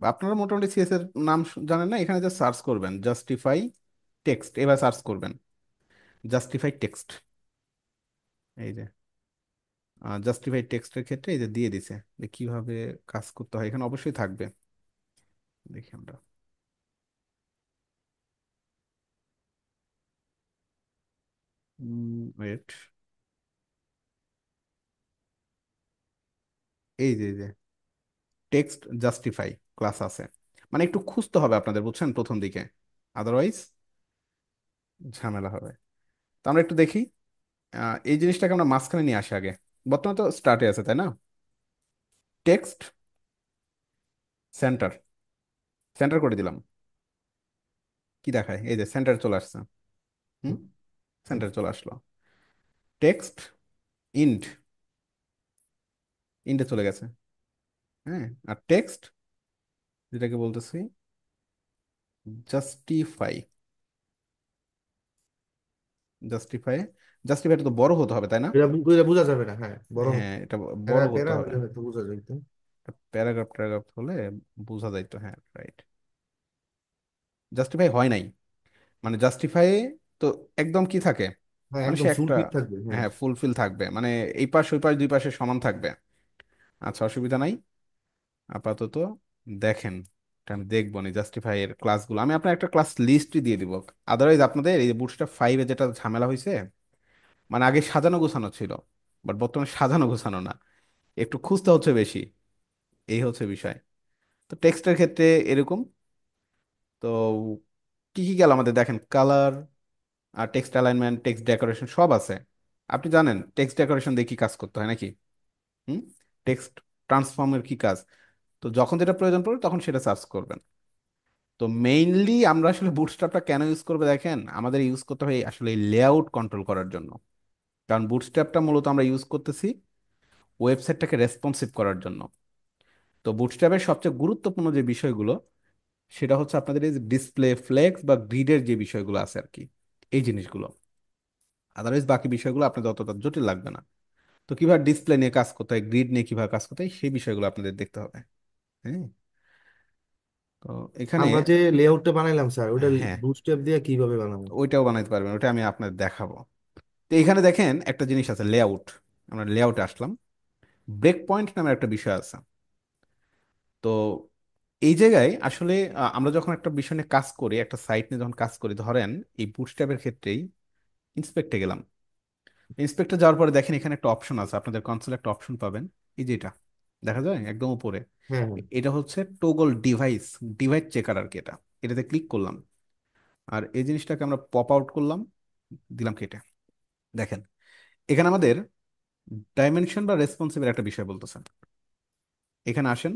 Speaker 1: আপনারা মোটামুটি সিএস এর নাম জানেন না, এখানে যে সার্চ করবেন জাস্টিফাই টেক্সট, এবার সার্চ করবেন জাস্টিফাই টেক্সট। এই যে জাস্টিফাই টেক্সটের ক্ষেত্রে এই যে দিয়ে দিছে যে কিভাবে কাজ করতে হয়, এখানে অবশ্যই থাকবে। দেখি আমরা, ওয়েট, এই যে টেক্সট জাস্টিফাই ক্লাস আছে। মানে একটু খুঁজতে হবে আপনাদের, বুঝছেন, প্রথম দিকে, আদারওয়াইজ ঝামেলা হবে। তো আমরা একটু দেখি, এই জিনিসটাকে আমরা মাঝখানে নিয়ে আসি আগে। বর্তমানে তো স্টার্টে আছে, তাই না? টেক্সট সেন্টার, সেন্টার করে দিলাম, কি দেখায়, এই যে সেন্টার চলে আসছে। হুম,
Speaker 2: হুম, হুম।
Speaker 1: সেন্টার চলে আসলো। টেক্সট ইন্ড, ইন্ডে চলে গেছে। হ্যাঁ, আর টেক্সট যেটাকে বলতেছি জাস্টিফাই, জাস্টিফাই, জাস্টিফাইটা তো বড় হতে হবে, তাই না?
Speaker 2: এটা বোঝা যাবে না, হ্যাঁ, বড়
Speaker 1: হ্যাঁ,
Speaker 2: হতে
Speaker 1: এটা
Speaker 2: প্যারা
Speaker 1: বড়
Speaker 2: প্যারা
Speaker 1: করতে হবে।
Speaker 2: হলে হয়তো বোঝা যাইতো।
Speaker 1: প্যারাগ্রাফ ট্যারাগ্রাফ হলে বোঝা যাইতো, হ্যাঁ, রাইট। জাস্টিফাই হয় নাই, মানে জাস্টিফাই তো একদম কি থাকে,
Speaker 2: হ্যাঁ,
Speaker 1: মানে
Speaker 2: একদম
Speaker 1: সে
Speaker 2: ফুল
Speaker 1: একটা,
Speaker 2: ফিট থাকবে, হ্যাঁ।
Speaker 1: হ্যাঁ, ফুলফিল থাকবে, মানে এই পাশ ওই পাশ দুই পাশে সমান থাকবে। আচ্ছা, অসুবিধা নাই। আপাতত দেখেন, এটা আমি দেখবো না জাস্টিফাই এর ক্লাসগুলো, আমি আপনার একটা ক্লাস লিস্টই দিয়ে দিব। আদারওয়াইজ আপনাদের এই বুটস্ট্র্যাপ 5-এ যেটা ঝামেলা হয়েছে, মানে আগে সাজানো গোছানো ছিল, বাট বর্তমানে সাজানো গোছানো না, একটু খুঁজতে হচ্ছে বেশি, এই হচ্ছে বিষয়। তো টেক্সটের ক্ষেত্রে এরকম। তো কি কি গেল আমাদের, দেখেন কালার আর টেক্সট অ্যালাইনমেন্ট, টেক্সট ডেকোরেশন সব আছে। আপনি জানেন টেক্সট ডেকোরেশন দিয়ে কি কাজ করতে হয় নাকি? হুম, টেক্সট ট্রান্সফর্মের কি কাজ? তো যখন যেটা প্রয়োজন পড়বে তখন সেটা সার্চ করবেন। তো মেইনলি আমরা আসলে বুটস্ট্র্যাপটা কেন ইউজ করবে, দেখেন আমাদের ইউজ করতে হয় আসলে লেআউট কন্ট্রোল করার জন্য। কারণ বুটস্ট্র্যাপটা মূলত আমরা ইউজ করতেছি ওয়েবসাইটটাকে রেসপন্সিভ করার জন্য। তো বুটস্ট্র্যাপের সবচেয়ে গুরুত্বপূর্ণ যে বিষয়গুলো, সেটা হচ্ছে আপনাদের এই ডিসপ্লে ফ্লেক্স বা গ্রিডের যে বিষয়গুলো আছে আর কি, এই জিনিসগুলো। আদারওয়াইজ বাকি বিষয়গুলো আপনাদের অতটা জটিল লাগবে না। তো কিভাবে ডিসপ্লে নিয়ে কাজ করতে হয়, গ্রিড নিয়ে কিভাবে কাজ করতে হয়, সেই বিষয়গুলো আপনাদের দেখতে হবে। হ্যাঁ, তো এখানে,
Speaker 2: আমরা যে লেআউটটা বানাইলাম স্যার, ওটা
Speaker 1: হ্যাঁ,
Speaker 2: বুটস্ট্র্যাপ দিয়ে কিভাবে বানাবো?
Speaker 1: ওইটাও বানাইতে পারবেন, ওটা আমি আপনাদের দেখাবো। তো এখানে দেখেন একটা জিনিস আছে, লেআউট। আমরা লেআউটে আসলাম, ব্রেক পয়েন্ট নামের একটা বিষয় আছে। তো এই জায়গায় আসলে আমরা যখন একটা বিষয় নিয়ে কাজ করি, একটা সাইট নিয়ে যখন কাজ করি, ধরেন এই বুটস্ট্র্যাপের ক্ষেত্রেই ইন্সপেক্টে গেলাম। ইন্সপেক্টর যাওয়ার পরে দেখেন এখানে একটা অপশন আছে, আপনাদের কনসোলে একটা অপশন পাবেন, এই যে এটা দেখা যায় একদম উপরে।
Speaker 2: হ্যাঁ, হ্যাঁ।
Speaker 1: এটা হচ্ছে টোগল ডিভাইস, ডিভাইস চেকার আর কি। এটা, এটাতে ক্লিক করলাম, আর এই জিনিসটাকে আমরা পপ আউট করলাম, দিলাম কেটে। দেখেন এখানে আমাদের ডাইমেনশন বা রেসপন্সিভের একটা বিষয় বলতেছে। এখানে আসেন,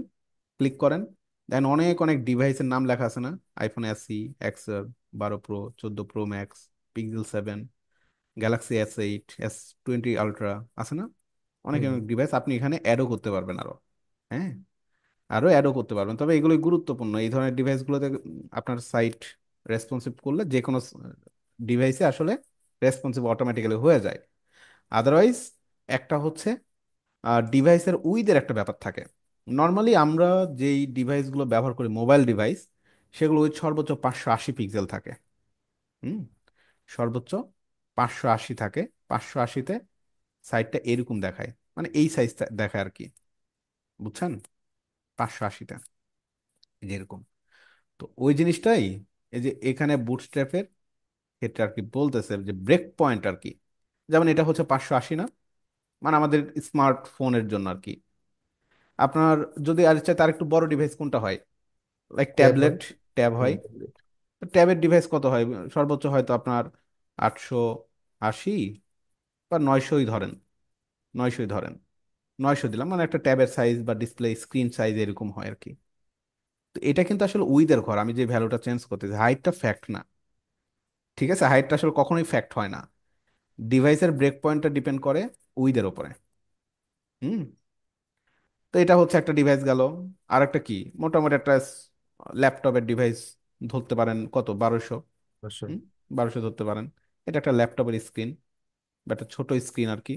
Speaker 1: ক্লিক করেন, দেন অনেক অনেক ডিভাইসের নাম লেখা আছে না, আইফোন এসি, এক্সের 12 pro, 14 pro max, pixel 7, Galaxy S8, S20 ultra, আছে না? অনেক
Speaker 2: হুম,
Speaker 1: অনেক
Speaker 2: হুম।
Speaker 1: ডিভাইস আপনি এখানে অ্যাডও করতে পারবেন আরো। হ্যাঁ, আরো অ্যাডও করতে পারবেন, তবে এগুলোই গুরুত্বপূর্ণ। এই ধরনের ডিভাইসগুলোতে আপনার সাইট রেসপন্সিভ করলে যে কোনো ডিভাইসে আসলে রেসপন্সিভ অটোমেটিক্যালি হয়ে যায়। আদারওয়াইজ একটা হচ্ছে ডিভাইসের উইথের একটা ব্যাপার থাকে। নর্মালি আমরা যেই ডিভাইসগুলো ব্যবহার করি, মোবাইল ডিভাইস, সেগুলো উইথ সর্বোচ্চ 580 পিক্সেল থাকে। হুম, সর্বোচ্চ 580 থাকে। 580-তে সাইটটা এরকম দেখায়, মানে এই সাইজ দেখায় আর কি, বুঝছেন, 580-তে যেরকম। তো ওই জিনিসটাই এই যে এখানে বুটস্ট্র্যাপের ক্ষেত্রে আর কি বলতেছে যে ব্রেক পয়েন্ট আর কি। যেমন এটা হচ্ছে 580 না, মানে আমাদের স্মার্টফোনের জন্য আর কি। আপনার যদি আর চাই তার একটু বড় ডিভাইস কোনটা হয়, লাইক
Speaker 2: ট্যাব হয়।
Speaker 1: ট্যাবলেট, ট্যাব
Speaker 2: হুম,
Speaker 1: হয়। ট্যাবের ডিভাইস কত হয়, সর্বোচ্চ হয়তো আপনার 880 বা 900ই ধরেন, 900 ধরেন, 900 দিলাম, মানে একটা ট্যাবের সাইজ বা ডিসপ্লে স্ক্রিন সাইজ এরকম হয় আর কি। তো এটা কিন্তু আসলে উইথের ঘর, আমি যে ভ্যালুটা চেঞ্জ করতেছি, হাইটটা ফ্যাক্ট না। ঠিক আছে, হাইটটা আসলে কখনোই ফ্যাক্ট হয় না। ডিভাইসের ব্রেক পয়েন্টটা ডিপেন্ড করে উইথের উপরে। হুম। তো এটা হচ্ছে একটা ডিভাইস গেল। আর একটা কি, মোটামুটি একটা ল্যাপটপের ডিভাইস ধরতে পারেন, কত, 1200।
Speaker 2: অবশ্য।
Speaker 1: হুম, 1200 ধরতে পারেন। এটা একটা ল্যাপটপের স্ক্রিন বা একটা ছোট স্ক্রিন আর কি।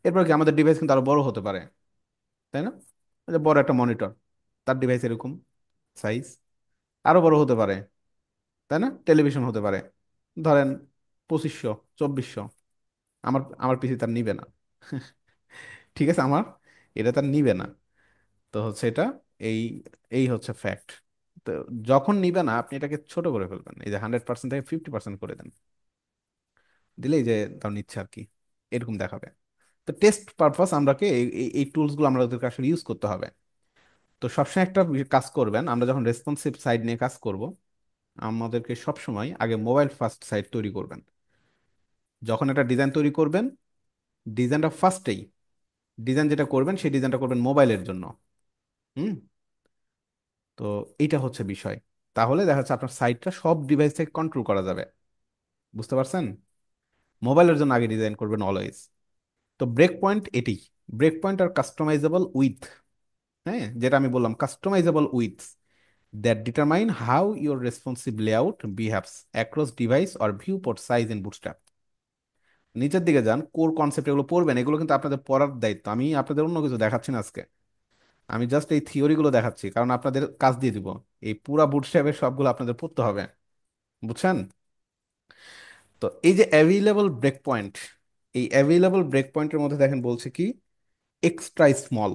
Speaker 1: এরপর কি আমাদের ডিভাইস কিন্তু আরো বড় হতে পারে, তাই না? এই যে বড় একটা মনিটর, তার ডিভাইস এরকম সাইজ, আরো বড় হতে পারে, তাই না? টেলিভিশন হতে পারে, ধরেন 2500, 2400। আমার আমার পিসি তার নিবে না। ঠিক আছে, আমার এটা তার নিবে না। তো হচ্ছে এটা, এই এই হচ্ছে ফ্যাক্ট। তো যখন নিবে না, আপনি এটাকে ছোট করে ফেলবেন, এই যে 100% থেকে 50% করে দেন, দিলেই যে তার নিচ্ছে আর কি, এরকম দেখাবে। তো টেস্ট পারপাস আমরা কি এই এই টুলসগুলো আমাদেরকে আসলে ইউজ করতে হবে। তো সবসময় একটা কাজ করবেন, আমরা যখন রেসপন্সিভ সাইট নিয়ে কাজ করব, আমাদেরকে সবসময় আগে মোবাইল ফার্স্ট সাইট তৈরি করবেন। যখন একটা ডিজাইন তৈরি করবেন, ডিজাইনটা ফার্স্টেই, ডিজাইন যেটা করবেন সেই ডিজাইনটা করবেন মোবাইলের জন্য। হুম। তো এইটা হচ্ছে বিষয়। তাহলে দেখা যাচ্ছে আপনার সাইটটা সব ডিভাইস থেকে কন্ট্রোল করা যাবে। বুঝতে পারছেন? মোবাইলের জন্য আগে ডিজাইন করবেন অলওয়েজ। তো ব্রেক পয়েন্ট এটি, ব্রেক পয়েন্ট আর কাস্টমাইজেবল উইথ, হ্যাঁ, যেটা আমি বললাম customizable with, that determine how your responsive layout behaves across device or viewport size in Bootstrap. নিচের দিকে যান, কোর কনসেপ্ট এগুলো পড়বেন, এগুলো কিন্তু আপনাদের পড়ার দায়িত্ব, আমি আপনাদের অন্য কিছু দেখাচ্ছি না আজকে। আমি জাস্ট এই থিওরিগুলো দেখাচ্ছি, কারণ আপনাদের কাজ দিয়ে দিব, এই পুরা বুটস্ট্র্যাপের সবগুলো আপনাদের পড়তে হবে। বুঝছেন? তো এই যে অ্যাভেলেবল ব্রেক পয়েন্ট, এই অ্যাভেলেবল ব্রেক পয়েন্টের মধ্যে দেখেন বলছে কি, এক্সট্রা স্মল।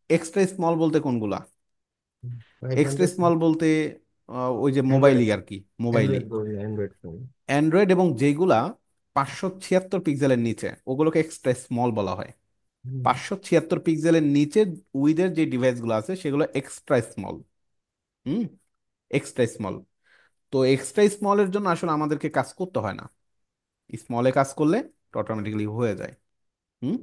Speaker 1: এক্সট্রা স্মল বলতে কোনগুলা?
Speaker 2: 500।
Speaker 1: এক্সট্রা স্মল বলতে ওই যে
Speaker 2: অ্যান্ড্রয়েড,
Speaker 1: মোবাইলই আর কি, মোবাইলই।
Speaker 2: অ্যান্ড্রয়েড ধরুন, অ্যান্ড্রয়েড ফোন।
Speaker 1: অ্যান্ড্রয়েড এবং যেগুলা 576 পিক্সেলের নিচে, ওগুলোকে এক্সট্রা স্মল বলা হয়। 576 পিক্সেলের নিচে উইদের যে ডিভাইসগুলো আছে সেগুলো এক্সট্রা স্মল। হুম, এক্সট্রা স্মল। তো এক্সট্রা স্মলের জন্য আসলে আমাদেরকে কাজ করতে হয় না, স্মলে কাজ করলে অটোমেটিক্যালি হয়ে যায়। হুম।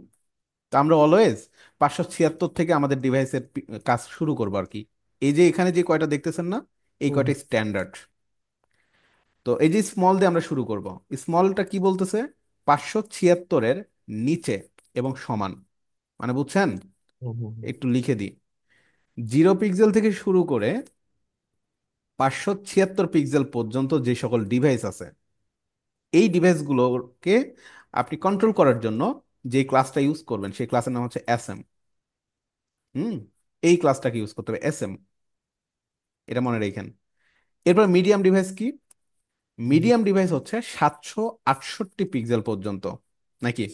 Speaker 1: তো আমরা অলওয়েজ 576 থেকে আমাদের ডিভাইসের কাজ শুরু করবো আর কি। এই যে এখানে যে কয়টা দেখতেছেন না, এই কয়টা স্ট্যান্ডার্ড। তো এই যে স্মল দিয়ে আমরা শুরু করব। স্মলটা কি বলতেছে? 576-এর নিচে এবং সমান, মানে বুঝছেন? একটু লিখে দিই, 0 পিক্সেল থেকে শুরু করে 576 পিক্সেল পর্যন্ত যে সকল ডিভাইস আছে, এই ডিভাইসগুলোকে আপনি কন্ট্রোল করার জন্য যে ক্লাসটা ইউজ করবেন সেই ক্লাসের নাম হচ্ছে এসএম। হুম, এই ক্লাসটাকে ইউজ করতে হবে, এসএম, এটা মনে রেখেন। এরপর মিডিয়াম ডিভাইস কি? মিডিয়াম ডিভাইস হচ্ছে 768 পিক্সেল পর্যন্ত, নাকি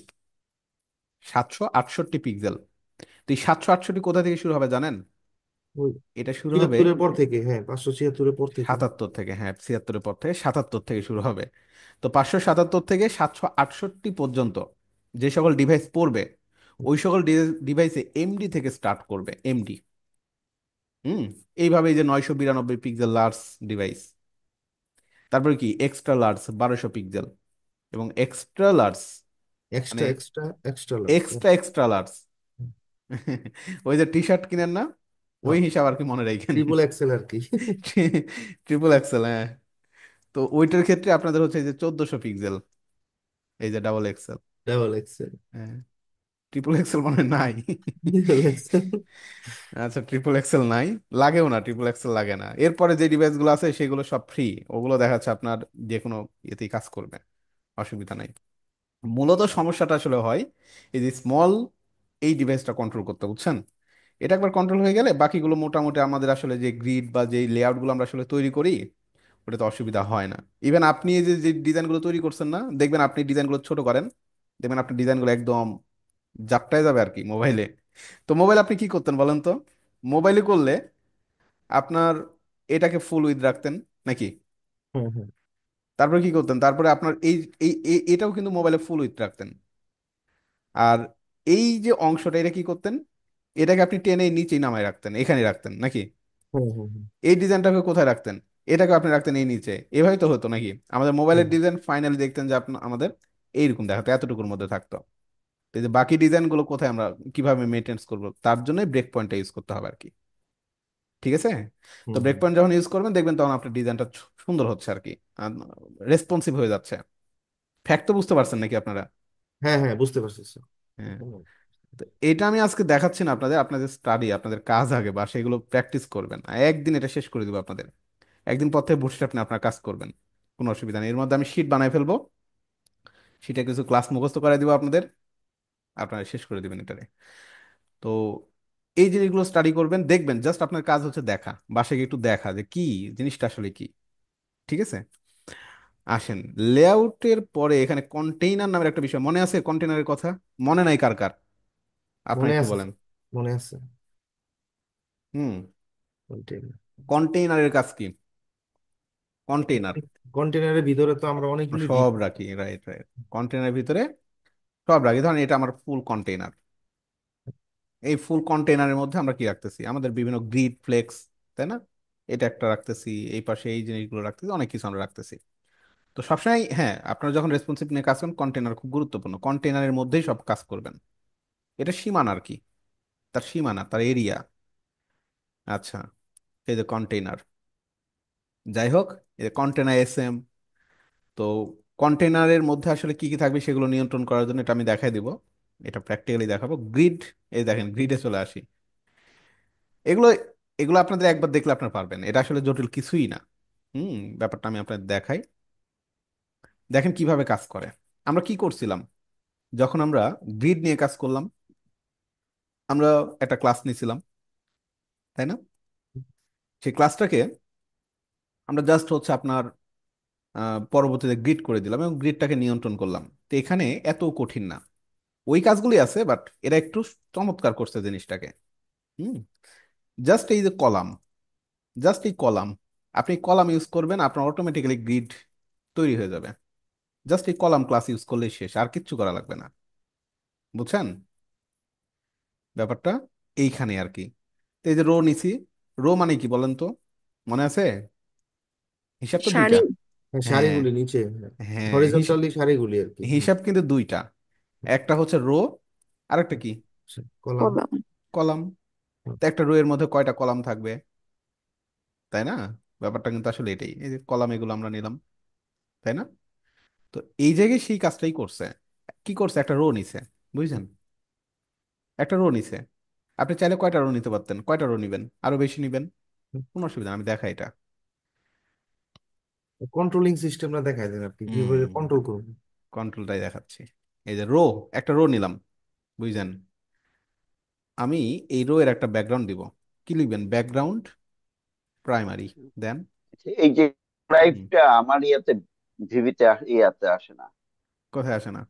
Speaker 1: 768 পিক্সেল। তো এই 768 কোথা থেকে শুরু হবে জানেন?
Speaker 2: ওই
Speaker 1: এটা শুরু হবে
Speaker 2: 76-এর পর থেকে, হ্যাঁ, 576-এর পর থেকে।
Speaker 1: 77 থেকে, হ্যাঁ, 76-এর পর থেকে 77 থেকে শুরু হবে। তো 577 থেকে 768 পর্যন্ত যে সকল ডিভাইস পড়বে, ওই সকল ডিভাইসে এমডি থেকে স্টার্ট করবে, এমডি। হুম। এইভাবে এই যে 992 পিক্সেল লার্জ ডিভাইস, তারপরে কি এক্সট্রা লার্জ 1200 পিক্সেল, এবং এক্সট্রা লার্জ মানে
Speaker 2: extra extra extra large.
Speaker 1: Extra extra large. ওই যে টি শার্ট কিনেন না, ওই
Speaker 2: হ্যাঁ,
Speaker 1: হিসাব আর কি, মনে রাখেন।
Speaker 2: ট্রিপল এক্সেল আর কি।
Speaker 1: ট্রিপল এক্সেল, হ্যাঁ। তো ওইটার ক্ষেত্রে আপনাদের হচ্ছে এই যে 1400 পিক্সেল, এই যে ডাবল এক্সেল।
Speaker 2: Double Excel.
Speaker 1: হ্যাঁ, ট্রিপল এক্সেল মনে হয় নাই।
Speaker 2: Double XL.
Speaker 1: আচ্ছা, ট্রিপল এক্সেল নাই, লাগেও না, ট্রিপল এক্সেল লাগে না। এরপরে যে ডিভাইস গুলো আছে সেগুলো সব ফ্রি, ওগুলো দেখা যাচ্ছে আপনার যে কোনো ইয়েতেই কাজ করবে, অসুবিধা নাই। মূলত সমস্যাটা আসলে হয় এই যে স্মল, এই ডিভাইসটা কন্ট্রোল করতে, বুঝছেন? এটা একবার কন্ট্রোল হয়ে গেলে বাকিগুলো মোটামুটি আমাদের আসলে যে গ্রিড বা যে লেআউট গুলো আমরা আসলে তৈরি করি, ওটাতে অসুবিধা হয় না। ইভেন আপনি এই যে যে ডিজাইনগুলো তৈরি করছেন না, দেখবেন আপনি ডিজাইনগুলো ছোট করেন, দেখবেন আপনার ডিজাইনগুলো একদম জাপটায় যাবে আর কি মোবাইলে। তো মোবাইল আপনি কি করতেন বলেন তো? মোবাইলে করলে আপনার এটাকে ফুল উইথ রাখতেন, নাকি?
Speaker 2: হ্যাঁ, হ্যাঁ,
Speaker 1: তারপরে কি করতেন? তারপরে আপনার এই এটাও কিন্তু মোবাইলে ফুল উইথ রাখতেন। আর এই যে অংশটা, এটা কি করতেন? এটাকে আপনি টেনে নিচেই নামায় রাখতেন, এখানে রাখতেন, নাকি?
Speaker 2: হ্যাঁ, হ্যাঁ, হ্যাঁ,
Speaker 1: এই ডিজাইনটাকে কোথায় রাখতেন? এটাকে আপনি রাখতেন এই নিচে। এভাবেই তো হতো, নাকি? আমাদের মোবাইলের
Speaker 2: হ্যাঁ,
Speaker 1: ডিজাইন ফাইনালি দেখতেন যে আপনার আমাদের এইরকম দেখাতো, এতটুকুর মধ্যে থাকতো। তো এই যে বাকি ডিজাইনগুলো কোথায় আমরা কিভাবে মেনটেন্স করবো, তার জন্য ব্রেক পয়েন্টটা ইউজ করতে হবে আর কি। ঠিক আছে। তো
Speaker 2: হুম
Speaker 1: ব্রেক
Speaker 2: হুম।
Speaker 1: পয়েন্ট যখন ইউজ করবেন দেখবেন তখন আপনার ডিজাইনটা সুন্দর হচ্ছে আর কি, রেসপন্সিভ হয়ে যাচ্ছে। ফ্যাক্ট তো বুঝতে পারছেন নাকি আপনারা?
Speaker 2: হ্যাঁ হ্যাঁ, বুঝতে পারছি স্যার।
Speaker 1: হ্যাঁ।
Speaker 2: হুম।
Speaker 1: তো এটা আমি আজকে দেখাচ্ছি না আপনাদের, আপনাদের স্টাডি, আপনাদের কাজ আগে বা সেগুলো প্র্যাকটিস করবেন, একদিন এটা শেষ করে দিব আপনাদের। একদিন পর থেকে বসে আপনি আপনার কাজ করবেন, কোনো অসুবিধা নেই। এর মধ্যে আমি শিট বানাই ফেলবো, শিটে কিছু ক্লাস মুখস্থ করে দিব আপনাদের, আপনারা শেষ করে দিবেন এটারে। তো এই জিনিসগুলো স্টাডি করবেন, দেখবেন জাস্ট আপনার কাজ হচ্ছে দেখা, বাসায় গিয়ে একটু দেখা যে কি জিনিসটা আসলে কি। ঠিক আছে। আসেন, লেআউটের পরে এখানে কন্টেইনার নামের একটা বিষয় মনে আছে? কন্টেইনারের কথা মনে নাই কার কার? আপনার
Speaker 2: মনে
Speaker 1: একটু
Speaker 2: আছে
Speaker 1: বলেন।
Speaker 2: স্যার, মনে আছে।
Speaker 1: হুম।
Speaker 2: কন্টেইনার,
Speaker 1: কন্টেইনারের কাজ কি? কন্টেইনার
Speaker 2: কন্টেনারের ভিতরে তো আমরা
Speaker 1: আমরা
Speaker 2: অনেকগুলি দিই।
Speaker 1: সব রাখি, রাইট রাইট। কন্টেইনারের ভিতরে সব রাখি, ধরেন এটা আমার ফুল কন্টেইনার। এই ফুল কন্টেইনারের মধ্যে আমরা কি রাখতেছি, আমাদের বিভিন্ন গ্রিড ফ্লেক্স, তাই না? এটা একটা রাখতেছি, এই পাশে এই জিনিসগুলো রাখতেছি, অনেক কিছু আমরা রাখতেছি। তো সবসময় হ্যাঁ, আপনারা যখন রেসপন্সিভ নিয়ে কাজ করেন, কন্টেইনার খুব গুরুত্বপূর্ণ, কন্টেইনারের মধ্যেই সব কাজ করবেন। এটা সীমানা আর কি, তার সীমানা, তার এরিয়া। আচ্ছা, এই যে কন্টেইনার, যাই হোক, এই যে কন্টেইনার এসএম। তো কন্টেইনারের মধ্যে আসলে কি কি থাকবে সেগুলো নিয়ন্ত্রণ করার জন্য এটা আমি দেখাই দিব, এটা প্র্যাকটিক্যালি দেখাবো। গ্রিড, এই দেখেন গ্রিডে চলে আসি। এগুলো এগুলো আপনাদের একবার দেখলে আপনারা পারবেন, এটা আসলে জটিল কিছুই না। ব্যাপারটা আমি আপনাদের দেখাই, দেখেন কিভাবে কাজ করে। আমরা কি করছিলাম যখন আমরা গ্রিড নিয়ে কাজ করলাম? আমরা একটা ক্লাস নিয়েছিলাম, তাই না? সেই ক্লাসটাকে আমরা জাস্ট হচ্ছে আপনার পরবর্তীতে গ্রিড করে দিলাম এবং গ্রিডটাকে নিয়ন্ত্রণ করলাম। তো এখানে এত কঠিন না, ওই কাজগুলি আছে, বাট এরা একটু চমৎকার করছে জিনিসটাকে। হুম। জাস্ট এই যে কলাম, জাস্ট এই কলাম, আপনি কলাম ইউজ করবেন, আপনার অটোমেটিক্যালি গ্রিড তৈরি হয়ে যাবে। জাস্ট এই কলাম ক্লাস ইউজ করলেই শেষ, আর কিচ্ছু করা লাগবে না। বুঝছেন ব্যাপারটা? এইখানে আর কি। তো এই যে রো নিছি, রো মানে কি বলেন তো, মনে আছে? হিসাব তো দুইটা।
Speaker 4: শাড়ি।
Speaker 2: হ্যাঁ,
Speaker 1: হ্যাঁ,
Speaker 2: সারিগুলি নিচে,
Speaker 1: হ্যাঁ,
Speaker 2: হরিজন্টালি সারিগুলি আর কি। হুম।
Speaker 1: হিসাব কিন্তু দুইটা, একটা হচ্ছে রো, আরেকটা কি?
Speaker 2: কলাম।
Speaker 4: কলাম।
Speaker 1: কলাম। তো একটা রো এর মধ্যে কয়টা কলাম থাকবে, তাই না? ব্যাপারটা কিন্তু আসলে এটাই, এই যে কলাম এগুলো আমরা নিলাম, তাই না? তো এই জায়গায় সেই কাজটাই করছে। কি করছে, একটা রো নিছে, বুঝছেন? একটা রো নিছে। আপনি চাইলে কয়টা রো নিতে পারতেন, কয়টা রো নিবেন, আরো বেশি নিবেন, কোনো অসুবিধা না, আমি দেখাই এটা।
Speaker 2: কন্ট্রোলিং সিস্টেমটা দেখাই দেন আপনি কিভাবে
Speaker 1: হুম,
Speaker 2: কন্ট্রোল করবেন।
Speaker 1: কন্ট্রোলটাই দেখাচ্ছি। এই যে রো, একটা রো নিলাম, বুঝছেন? আমি এই রো এর একটা ব্যাকগ্রাউন্ড দিব। কি লিখবেন? ব্যাকগ্রাউন্ড প্রাইমারি, দেন।
Speaker 3: এই যে ড্রাইভটা আমার ইয়াতে ভিভিতে ইয়াতে আসে না,
Speaker 1: কোথায় আসে না?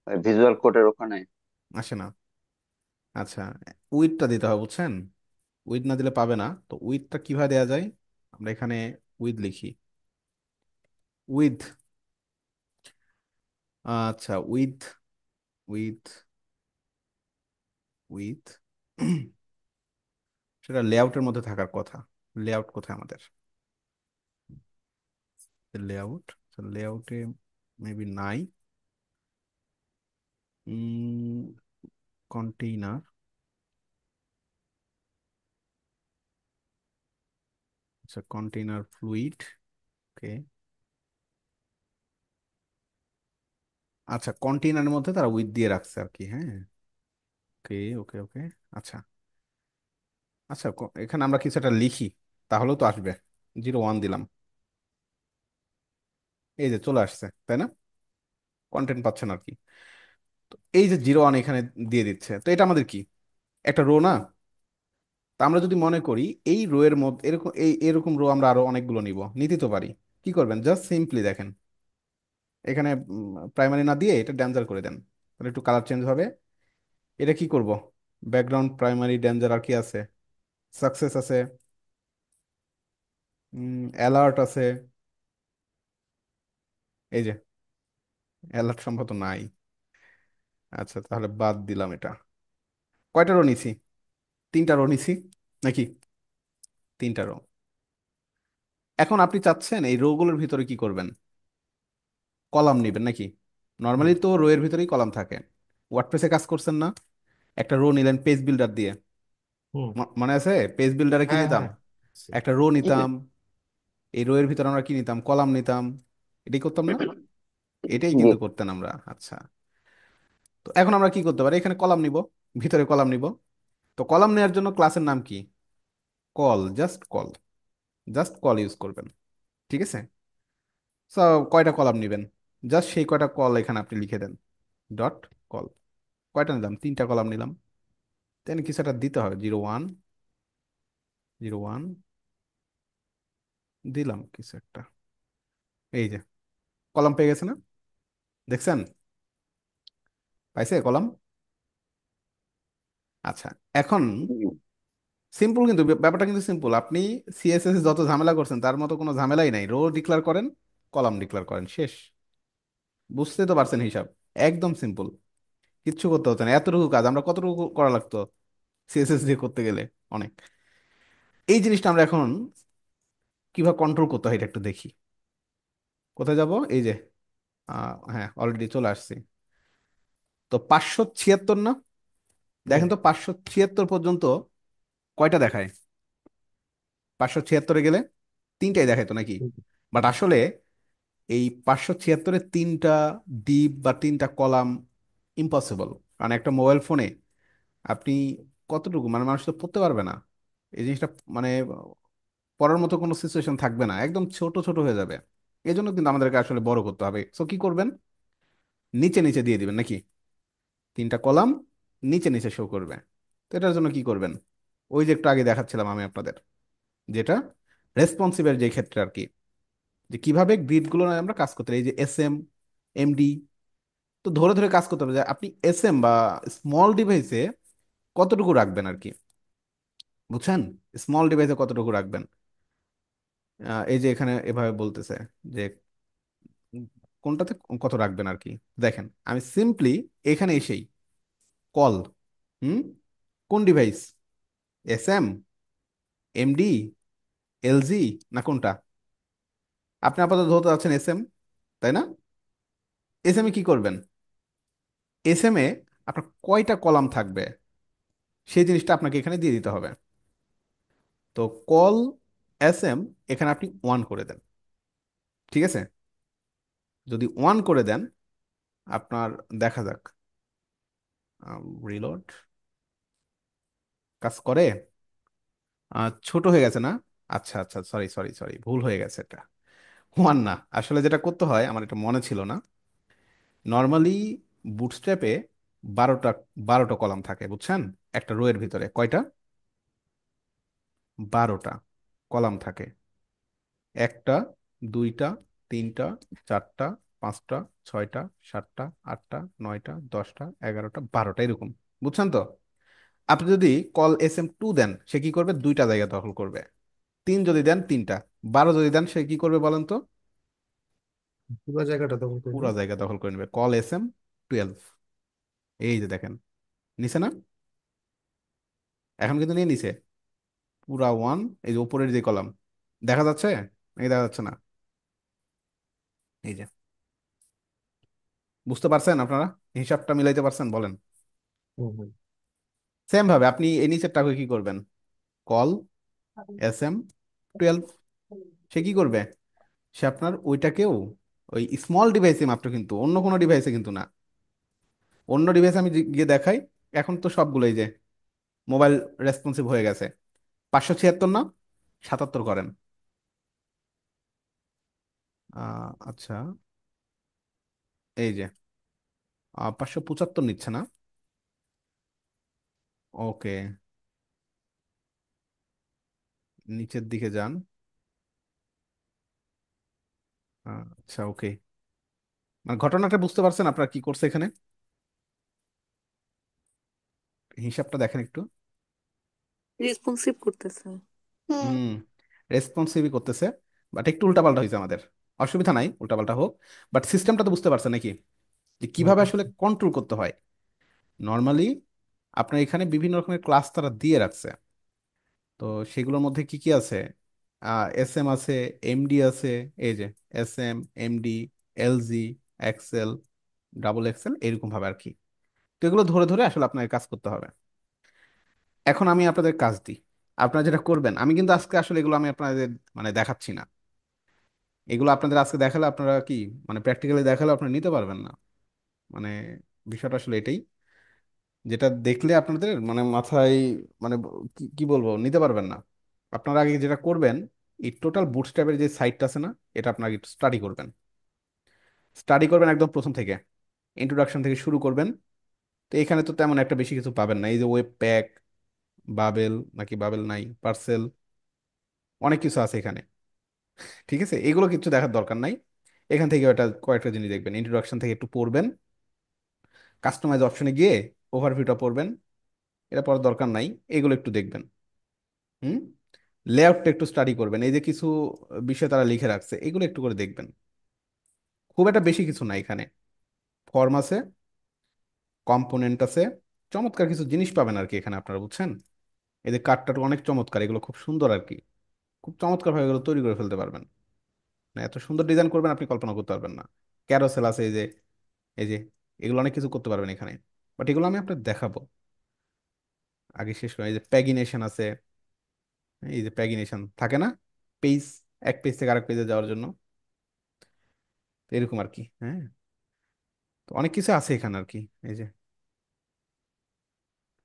Speaker 3: ভিজুয়াল কোডের ওখানে।
Speaker 1: আসে না। আচ্ছা, উইথটা দিতে হবে, বুঝছেন? উইথ না দিলে পাবে না। তো উইথটা কিভাবে দেওয়া যায়? আমরা এখানে উইথ লিখি, উইথ। আচ্ছা, উইথ, উইথ, উইথ সেটা লেআউটের মধ্যে থাকার কথা। লেআউট কোথায় আমাদের? লেআউট, লেআউটে মেবি নাই। কন্টেইনার, আচ্ছা কন্টেইনার ফ্লুইড, ওকে। আচ্ছা, কন্টেইনারের মধ্যে তারা উইথ দিয়ে রাখছে আর কি, হ্যাঁ। ওকে ওকে ওকে। আচ্ছা, আচ্ছা, এখানে আমরা কিছু একটা লিখি, তাহলেও তো আসবে। 01 দিলাম, এই যে চলে আসছে, তাই না? কন্টেন্ট পাচ্ছেন আর কি। তো এই যে 01 এখানে দিয়ে দিচ্ছে, তো এটা আমাদের কি, একটা রো না? তা আমরা যদি মনে করি এই রো এর মধ্যে এরকম এরকম রো আমরা আরো অনেকগুলো নিতে তো পারি। কি করবেন, জাস্ট সিম্পলি দেখেন, এখানে প্রাইমারি না দিয়ে এটা ড্যাঞ্জার করে দেন, তাহলে একটু কালার চেঞ্জ হবে। এটা কি করব? ব্যাকগ্রাউন্ড প্রাইমারি ড্যাঞ্জার, আর কি আছে? সাকসেস আছে, অ্যালার্ট আছে, এই যে অ্যালার্ট সম্ভবত নাই। আচ্ছা, তাহলে বাদ দিলাম এটা। কয়টা রো নিছি? 3টা রো নিছি নাকি? 3টা রো। এখন আপনি চাচ্ছেন এই রো গুলোর ভিতরে কি করবেন? কলাম নেবেন নাকি? নর্মালি তো রো এর ভিতরেই কলাম থাকে। ওয়ার্ডপ্রেসে কাজ করছেন না, একটা রো নিলেন পেজ বিল্ডার দিয়ে,
Speaker 2: হুম।
Speaker 1: মনে আছে? পেজ বিল্ডারে কি
Speaker 2: হ্যাঁ
Speaker 1: নিতাম?
Speaker 2: হ্যাঁ।
Speaker 1: একটা রো নিতাম, এই রো এর ভিতরে আমরা কি নিতাম? কলাম নিতাম। এটাই করতাম না? এটাই
Speaker 3: জি।
Speaker 1: কিন্তু করতেন আমরা। আচ্ছা, তো এখন আমরা কি করতে পারি? এখানে কলাম নিব, ভিতরে কলাম নিব। তো কলাম নেওয়ার জন্য ক্লাসের নাম কি? Call, just call, just call use করবেন। ঠিক আছে? সো কয়টা কলাম নেবেন, জাস্ট সেই কয়টা কল এখানে আপনি লিখে দেন, ডট কল। কয়টা নিলাম? তিনটা কলাম নিলাম। দেন কিছু একটা দিতে হবে, 01, 01 দিলাম কিছু একটা। এই যে কলাম পেয়ে গেছে না? দেখছেন? পাইছে কলাম? আচ্ছা, এখন সিম্পল, কিন্তু ব্যাপারটা কিন্তু সিম্পল। আপনি সিএসএস যত ঝামেলা করছেন তার মতো কোনো ঝামেলাই নাই। রো ডিক্লেয়ার করেন, কলাম ডিক্লেয়ার করেন, শেষ। বুঝতে তো পারছেন হিসাব? একদম সিম্পল, কিচ্ছু করতে হচ্ছে না। এতটুকু কাজ আমরা কতটুকু করা লাগতো সিএসএস দিয়ে করতে গেলে? অনেক। এই জিনিসটা আমরা এখন কিভাবে কন্ট্রোল করতে হয় এটা একটু দেখি। কোথায় যাব? এই যে হ্যাঁ, অলরেডি চলে আসছি। তো 576 না?
Speaker 2: হুম।
Speaker 1: দেখেন তো 576 পর্যন্ত কয়টা দেখায়? 576-এ গেলে তিনটাই দেখায় তো নাকি?
Speaker 2: হুম।
Speaker 1: বাট আসলে এই 576-এ তিনটা ডিপ বা তিনটা কলাম ইম্পসিবল। কারণ একটা মোবাইল ফোনে আপনি কতটুকু, মানে মানুষ তো পড়তে পারবে না এই জিনিসটা, মানে পড়ার মতো কোনো সিচুয়েশন থাকবে না, একদম ছোট ছোট হয়ে যাবে। এই জন্য কিন্তু আমাদেরকে আসলে বড় করতে হবে। সো কি করবেন? নিচে নিচে দিয়ে দিবেন নাকি? তিনটা কলাম নিচে নিচে শো করবে। তো এটার জন্য কি করবেন? ওই যে একটু আগে দেখাচ্ছিলাম আমি আপনাদের, যেটা রেসপন্সিভের যে ক্ষেত্রে আর কি, যে কিভাবে গ্রিড গুলো নিয়ে আমরা কাজ করতে পারি। এই যে এসএম, এমডি, তো ধরে ধরে কাজ করতে হবে যে আপনি এসএম বা স্মল ডিভাইসে কতটুকু রাখবেন আর কি। বুঝছেন? স্মল ডিভাইসে কতটুকু রাখবেন। এই যে এখানে এভাবে বলতেছে যে উম, কোনটাতে কত রাখবেন আর কি। দেখেন আমি সিম্পলি এখানে এসেই কল, হুম, কোন ডিভাইস? এসএম, এমডি, এলজি, না কোনটা? আপনি আপাতত ধরতে যাচ্ছেন এসএম, তাই না? এসএম এ কি করবেন? এসএম এ আপনার কয়টা কলাম থাকবে সেই জিনিসটা আপনাকে এখানে দিয়ে দিতে হবে। তো কল এসএম, এখানে আপনি 1 করে দেন। ঠিক আছে? যদি 1 করে দেন, আপনার দেখা যাক, রিলোড কাজ করে। ছোট হয়ে গেছে না? আচ্ছা আচ্ছা, সরি সরি সরি, ভুল হয়ে গেছে। এটা 1 না, আসলে যেটা করতে হয় আমার এটা মনে ছিল না। নর্মালি বুটস্ট্র্যাপে 12টা, 12টা কলাম থাকে, বুঝছেন? একটা রো এর ভিতরে কয়টা? 12টা কলাম থাকে। একটা, দুইটা, তিনটা, চারটা, পাঁচটা, ছয়টা, সাতটা, আটটা, নয়টা, 10টা, 11টা, 12টা, এরকম। বুঝছেন তো? আপনি যদি কল SM2 দেন, সে কি করবে? দুইটা জায়গা দখল করবে। 3 যদি দেন, তিনটা। 12 যদি দেন, সে কি করবে বলেন তো?
Speaker 2: পুরো জায়গাটা তখন করবে।
Speaker 1: পুরা জায়গা দখল করে নেবে। কল SM12, এই যে দেখেন, নিচে না? এখন কিন্তু নিয়ে নিছে পুরা 1। এই যে উপরের যে কলাম, দেখা যাচ্ছে নাকি দেখা যাচ্ছে না? এই যে, বুঝতে পারছেন আপনারা? হিসাবটা মিলাইতে পারছেন বলেন?
Speaker 2: হুম হুম।
Speaker 1: সেম ভাবে আপনি এই নিচেরটা কি করবেন? কল SM12, সে কি করবে? সে আপনার ওইটাকেও ওই স্মল ডিভাইসে মাত্র, কিন্তু অন্য কোনো ডিভাইসে কিন্তু না। অন্য ডিভাইসে আমি গিয়ে দেখাই। এখন তো সবগুলোই যে মোবাইল রেসপন্সিভ হয়ে গেছে। 576 না, 77 করেন। আচ্ছা, এই যে 575 নিচ্ছে না? ওকে, নিচের দিকে যান। আচ্ছা, ওকে, মানে ঘটনাটা বুঝতে পারছেন আপনারা কি করছে এখানে? হিসাবটা দেখেন একটু।
Speaker 4: রেসপন্সিভ করতেছে। হুম।
Speaker 1: হুম, রেসপন্সিভই করতেছে, বাট একটু উল্টাপাল্টা হয়েছে আমাদের। অসুবিধা নাই, উল্টাপাল্টা হোক, বাট সিস্টেমটা তো বুঝতে পারছেন নাকি, যে
Speaker 2: হুম
Speaker 1: কিভাবে
Speaker 2: হুম।
Speaker 1: আসলে কন্ট্রোল করতে হয়। নর্মালি আপনার এখানে বিভিন্ন রকমের ক্লাস তারা দিয়ে রাখছে। তো সেগুলোর মধ্যে কি কি আছে? এসএম আছে, এমডি আছে, এই যে SM, MD, LG, XL, double XL, এরকম ভাবে আর কি। তো এগুলো ধরে ধরে আসলে আপনাকে কাজ করতে হবে। এখন আমি আপনাদের কাজ দিই, আপনারা যেটা করবেন, আমি কিন্তু আজকে আসলে এগুলো আমি আপনাদের মানে দেখাচ্ছি না। এগুলো আপনাদের আজকে দেখালে আপনারা কি মানে প্র্যাকটিক্যালি দেখালে আপনারা নিতে পারবেন না। মানে বিষয়টা আসলে এটাই, যেটা দেখলে আপনাদের মানে মাথায় মানে কি কি বলবো, নিতে পারবেন না। আপনারা আগে যেটা করবেন, এই টোটাল বুটস্ট্র্যাপের যে সাইটটা আছে না, এটা আপনারা একটু স্টাডি করবেন। স্টাডি করবেন একদম প্রথম থেকে, ইন্ট্রোডাকশন থেকে শুরু করবেন। তো এখানে তো তেমন একটা বেশি কিছু পাবেন না, এই যে ওয়েব প্যাক, বাবেল নাকি বাবেল নাই, পার্সেল, অনেক কিছু আছে এখানে। ঠিক আছে, এগুলো কিছু দেখার দরকার নাই। এখান থেকে ওটা কয়েকটা জিনিস দেখবেন, ইন্ট্রোডাকশন থেকে একটু পড়বেন, কাস্টমাইজ অপশনে গিয়ে ওভারভিউটা পড়বেন, এটা পড়ার দরকার নাই, এগুলো একটু দেখবেন। হুম। লেআউটটা একটু স্টাডি করবেন, এই যে কিছু বিষয় তারা লিখে রাখছে, এগুলো একটু করে দেখবেন। খুব একটা বেশি কিছু না এখানে, ফর্ম আছে, কম্পোনেন্ট আছে, চমৎকার কিছু জিনিস পাবেন আর কি এখানে আপনারা, বুঝছেন। এই যে কার্ডটা অনেক চমৎকার, এগুলো খুব সুন্দর আর কি, খুব চমৎকার ভাবে এগুলো তৈরি করে ফেলতে পারবেন। না, এত সুন্দর ডিজাইন করবেন আপনি কল্পনা করতে পারবেন না। ক্যারোসেল আছে, এই যে এগুলো অনেক কিছু করতে পারবেন এখানে, বাট এগুলো আমি আপনাকে দেখাবো। আগে শেষ করি, এই যে প্যাগিনেশন আছে, এই যে প্যাগিনেশন থাকে না, পেজ, এক পেজ থেকে আরেক পেজে যাওয়ার জন্য, তো এরকম আর কি। হ্যাঁ, তো অনেক কিছু আছে এখানে আর কি। এই যে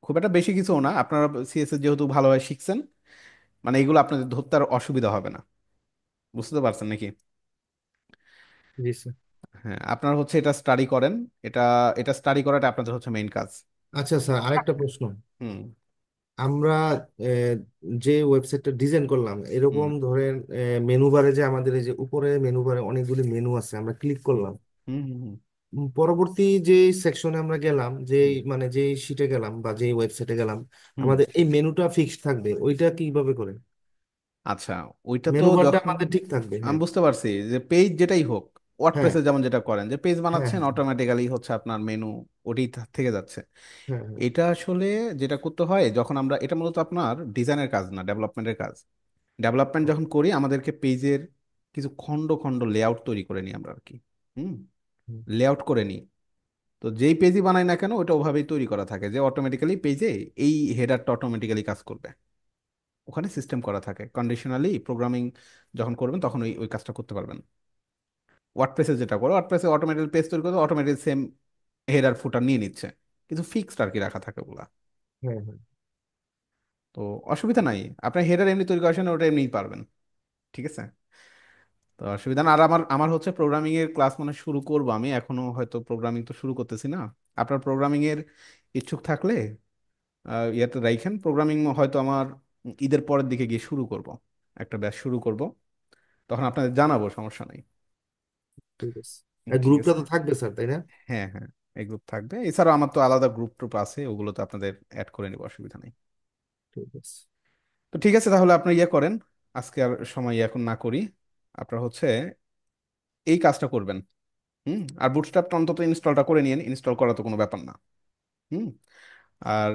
Speaker 1: খুব একটা বেশি কিছু না, আপনারা সিএসএস যেহেতু ভালোভাবে শিখছেন, মানে এগুলো আপনাদের ধরতে আর অসুবিধা হবে না। বুঝতে পারছেন নাকি?
Speaker 2: জি স্যার।
Speaker 1: হ্যাঁ, আপনারা হচ্ছে এটা স্টাডি করেন, এটা এটা স্টাডি করাটা আপনাদের হচ্ছে মেইন কাজ।
Speaker 2: আচ্ছা স্যার, আরেকটা প্রশ্ন।
Speaker 1: হুম।
Speaker 2: আমরা আহ, যে ওয়েবসাইটটা ডিজাইন করলাম,
Speaker 1: হুম।
Speaker 2: এরকম ধরেন মেনু বারে যে আমাদের এই যে উপরে মেনু বারে অনেকগুলি মেনু আছে, আমরা ক্লিক
Speaker 1: হুম।
Speaker 2: করলাম।
Speaker 1: হুম। হুম। হুম।
Speaker 2: পরবর্তী যে সেকশনে আমরা গেলাম, যে
Speaker 1: হুম।
Speaker 2: মানে যে শিটে গেলাম বা যে ওয়েবসাইটে গেলাম,
Speaker 1: হুম।
Speaker 2: আমাদের এই মেনুটা ফিক্সড থাকবে, ওইটা কিভাবে করে?
Speaker 1: আচ্ছা, ওইটা তো
Speaker 2: মেনু বারটা
Speaker 1: যখন
Speaker 2: আমাদের ঠিক থাকবে,
Speaker 1: আমি
Speaker 2: হ্যাঁ।
Speaker 1: বুঝতে পারছি যে পেজ যেটাই হোক,
Speaker 2: হ্যাঁ,
Speaker 1: ওয়ার্ডপ্রেসে যেমন যেটা করেন যে পেজ
Speaker 2: হ্যাঁ,
Speaker 1: বানাচ্ছেন অটোমেটিক্যালি হচ্ছে আপনার মেনু ওটি থেকে যাচ্ছে।
Speaker 2: হ্যাঁ, হ্যাঁ,
Speaker 1: এটা আসলে যেটা করতে হয়, যখন আমরা এটা মূলত আপনার ডিজাইনের কাজ না, ডেভেলপমেন্টের কাজ। ডেভেলপমেন্ট যখন করি আমাদেরকে পেজের কিছু খণ্ড খণ্ড লেআউট তৈরি করে নিই আমরা আর কি। হুম।
Speaker 2: হুম,
Speaker 1: লেআউট করে নিই। তো যেই পেজই বানাই না কেন ওটা ওভাবেই তৈরি করা থাকে যে অটোমেটিক্যালি পেজে এই হেডারটা অটোমেটিক্যালি কাজ করবে। ওখানে সিস্টেম করা থাকে, কন্ডিশনালি প্রোগ্রামিং যখন করবেন তখন ওই ওই কাজটা করতে পারবেন। ওয়ার্ডপ্রেসে যেটা করো, ওয়ার্ডপ্রেসে অটোমেটিক পেজ তৈরি করে অটোমেটিক সেম হেডার ফুটার নিয়ে নিচ্ছে, কিন্তু ফিক্সড আর কি রাখা থাকে ওগুলা।
Speaker 2: হ্যাঁ, হ্যাঁ।
Speaker 1: তো অসুবিধা নাই, আপনার হেডার এমনি তৈরি করার সময় ওটা এমনিই পারবেন। ঠিক আছে, তো অসুবিধা না। আর আমার আমার হচ্ছে প্রোগ্রামিং এর ক্লাস মানে শুরু করব আমি, এখনো হয়তো প্রোগ্রামিং তো শুরু করতেছি না। আপনার প্রোগ্রামিং এর ইচ্ছুক থাকলে ইয়াতে রাইখেন, প্রোগ্রামিং হয়তো আমার ঈদের পরের দিকে গিয়ে শুরু করব, একটা ব্যাচ শুরু করব, তখন আপনাদের জানাবো, সমস্যা নেই।
Speaker 2: ঠিক আছে। আর
Speaker 1: ঠিক
Speaker 2: গ্রুপটা
Speaker 1: আছে।
Speaker 2: তো থাকবে স্যার, তাই না?
Speaker 1: হ্যাঁ, হ্যাঁ, এই গ্রুপ থাকবে, এছাড়াও আমার তো আলাদা গ্রুপ টুপ আছে, ওগুলো তো আপনাদের অ্যাড করে নেবো, অসুবিধা নেই।
Speaker 2: ঠিক আছে।
Speaker 1: তো ঠিক আছে, তাহলে আপনি ইয়ে করেন, আজকে আর সময় এখন না করি, আপনার হচ্ছে এই কাজটা করবেন। হুম। আর বুটস্ট্র্যাপটা অন্তত ইনস্টলটা করে নিন, ইনস্টল করা তো কোনো ব্যাপার না। হুম। আর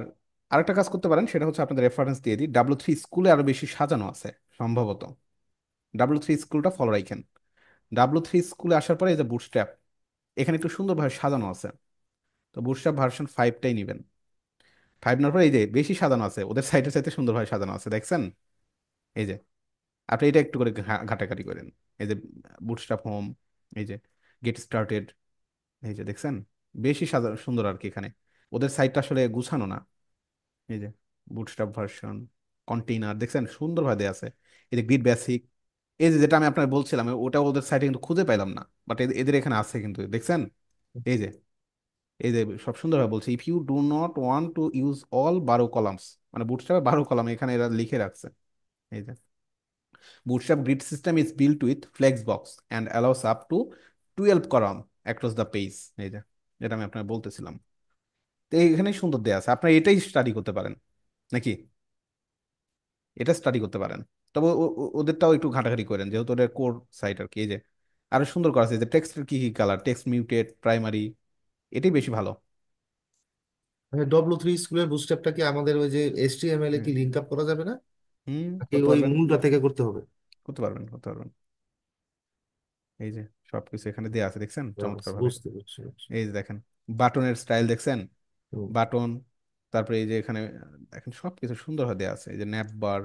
Speaker 1: আরেকটা কাজ করতে পারেন, সেটা হচ্ছে আপনাদের রেফারেন্স দিয়ে দিই, W3 স্কুলে আরো বেশি সাজানো আছে সম্ভবত, W3 স্কুলটা ফলো রাখেন। W3 স্কুলে আসার পরে এই যে বুটস্ট্র্যাপ, এখানে একটু সুন্দরভাবে সাজানো আছে, তো বুটস্ট্র্যাপ ভার্সন 5টাই নেবেন। 5 নেওয়ার পরে এই যে বেশি সাজানো আছে, ওদের সাইটের সাইতে সুন্দরভাবে সাজানো আছে, দেখছেন? এই যে আপনি এটা একটু করে ঘাটাঘাটি করেন। এই যে বুটস্ট্র্যাপ হোম, এই যে গেট স্টার্টেড, এই যে দেখছেন, বেশি সাজানো সুন্দর আর কি এখানে। ওদের সাইটটা আসলে গুছানো না। এই যে বুটস্ট্র্যাপ ভার্সন, কন্টেইনার দেখছেন সুন্দরভাবে দেওয়া আছে। এই যে গ্রিড বেসিক, এই যে যেটা আমি আপনাকে বলছিলাম, ওটা ওদের সাইটে কিন্তু খুঁজে পাইলাম না, বাট এদের এখানে আছে কিন্তু, দেখছেন? এই যে সব সুন্দরভাবে বলছে, if you do not want to use all 12 columns, মানে বুটস্ট্র্যাপে 12 কলাম এখানে এরা লিখে রাখছে। এই যে Bootstrap grid system is built with flexbox and allows up to 12 column across the page. এই যে যেটা আমি আপনাকে বলতেছিলাম, তো এখানে সুন্দর দেয়া আছে, আপনারা এটাই স্টাডি করতে পারেন নাকি, এটা স্টাডি করতে পারেন। তবে ওদেরটাও একটু ঘাটাঘাটি করেন, যেহেতু ওদের কোর সাইট আর কি। এই যে আরো সুন্দর করা আছে, যে টেক্সটের কি কি কালার, টেক্সট মিউটেড, প্রাইমারি, এটাই বেশি ভালো।
Speaker 2: W3 স্কুলের বুটস্ট্র্যাপটা কি আমাদের ওই যে HTML এ
Speaker 1: হুম।
Speaker 2: কি লিঙ্ক আপ করা যাবে না,
Speaker 1: হুম।
Speaker 2: নাকি
Speaker 1: করতে
Speaker 2: ওই
Speaker 1: পারবেন,
Speaker 2: মূলটা থেকে করতে হবে?
Speaker 1: করতে পারবেন, করতে পারবেন। এই যে সবকিছু এখানে দেওয়া আছে, দেখছেন
Speaker 2: ব্যাস,
Speaker 1: চমৎকার ভাবে।
Speaker 2: বুঝতে পারছি, বুঝছি।
Speaker 1: এই যে দেখেন, বাটনের স্টাইল দেখছেন,
Speaker 2: হুম,
Speaker 1: বাটন, তারপরে এই যে এখানে এখন সব কিছু সুন্দরভাবে দেওয়া আছে। এই যে ন্যাপ বার,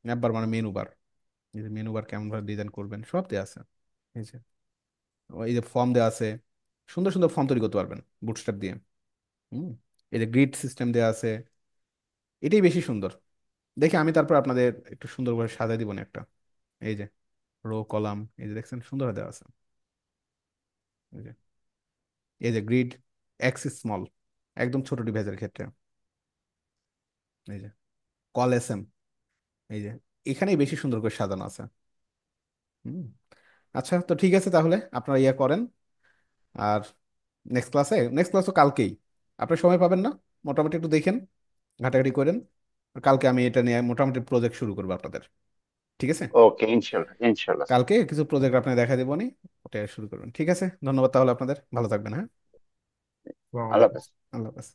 Speaker 1: ন্যাপ বার মানে মেনু বার, এই যে মেনু বার কেমন ভাবে ডিজাইন করবেন সব দেওয়া আছে। এই যে এই যে ফর্ম দেওয়া আছে, সুন্দর সুন্দর ফর্ম তৈরি করতে পারবেন বুটস্ট্র্যাপ দিয়ে। হুম। এই যে গ্রিড সিস্টেম দেওয়া আছে, এটাই বেশি সুন্দর। দেখি আমি তারপর আপনাদের একটু সুন্দর করে সাজাই দিব না একটা। এই যে রো কলাম, এই যে দেখছেন সুন্দর হয়ে দেওয়া আছে। এই যে এই যে গ্রিড এক্সিস স্মল, একদম ছোট ডিভাইসের ক্ষেত্রে। এই যে কল এস এম, এই যে এখানেই বেশি সুন্দর করে সাজানো আছে। হুম। আচ্ছা, তো ঠিক আছে তাহলে আপনারা ইয়া করেন। আর নেক্সট ক্লাস তো কালকেই, আপনার সময় পাবেন না? মোটামুটি একটু দেখেন, ঘাটাঘাটি করেন। আর কালকে আমি এটা নিয়ে মোটামুটি প্রজেক্ট শুরু করবো আপনাদের। ঠিক আছে?
Speaker 3: ওকে, ইনশাল্লাহ ইনশাল্লাহ স্যার।
Speaker 1: কালকে কিছু প্রজেক্ট আপনি দেখা দেবো নি, ওটা শুরু করবেন। ঠিক আছে, ধন্যবাদ তাহলে আপনাদের, ভালো থাকবেন। হ্যাঁ,
Speaker 2: আসসালামু
Speaker 3: আল্লাহ
Speaker 2: আলাইকুম।
Speaker 3: হাফেজ।
Speaker 1: আল্লাহ হাফেজ।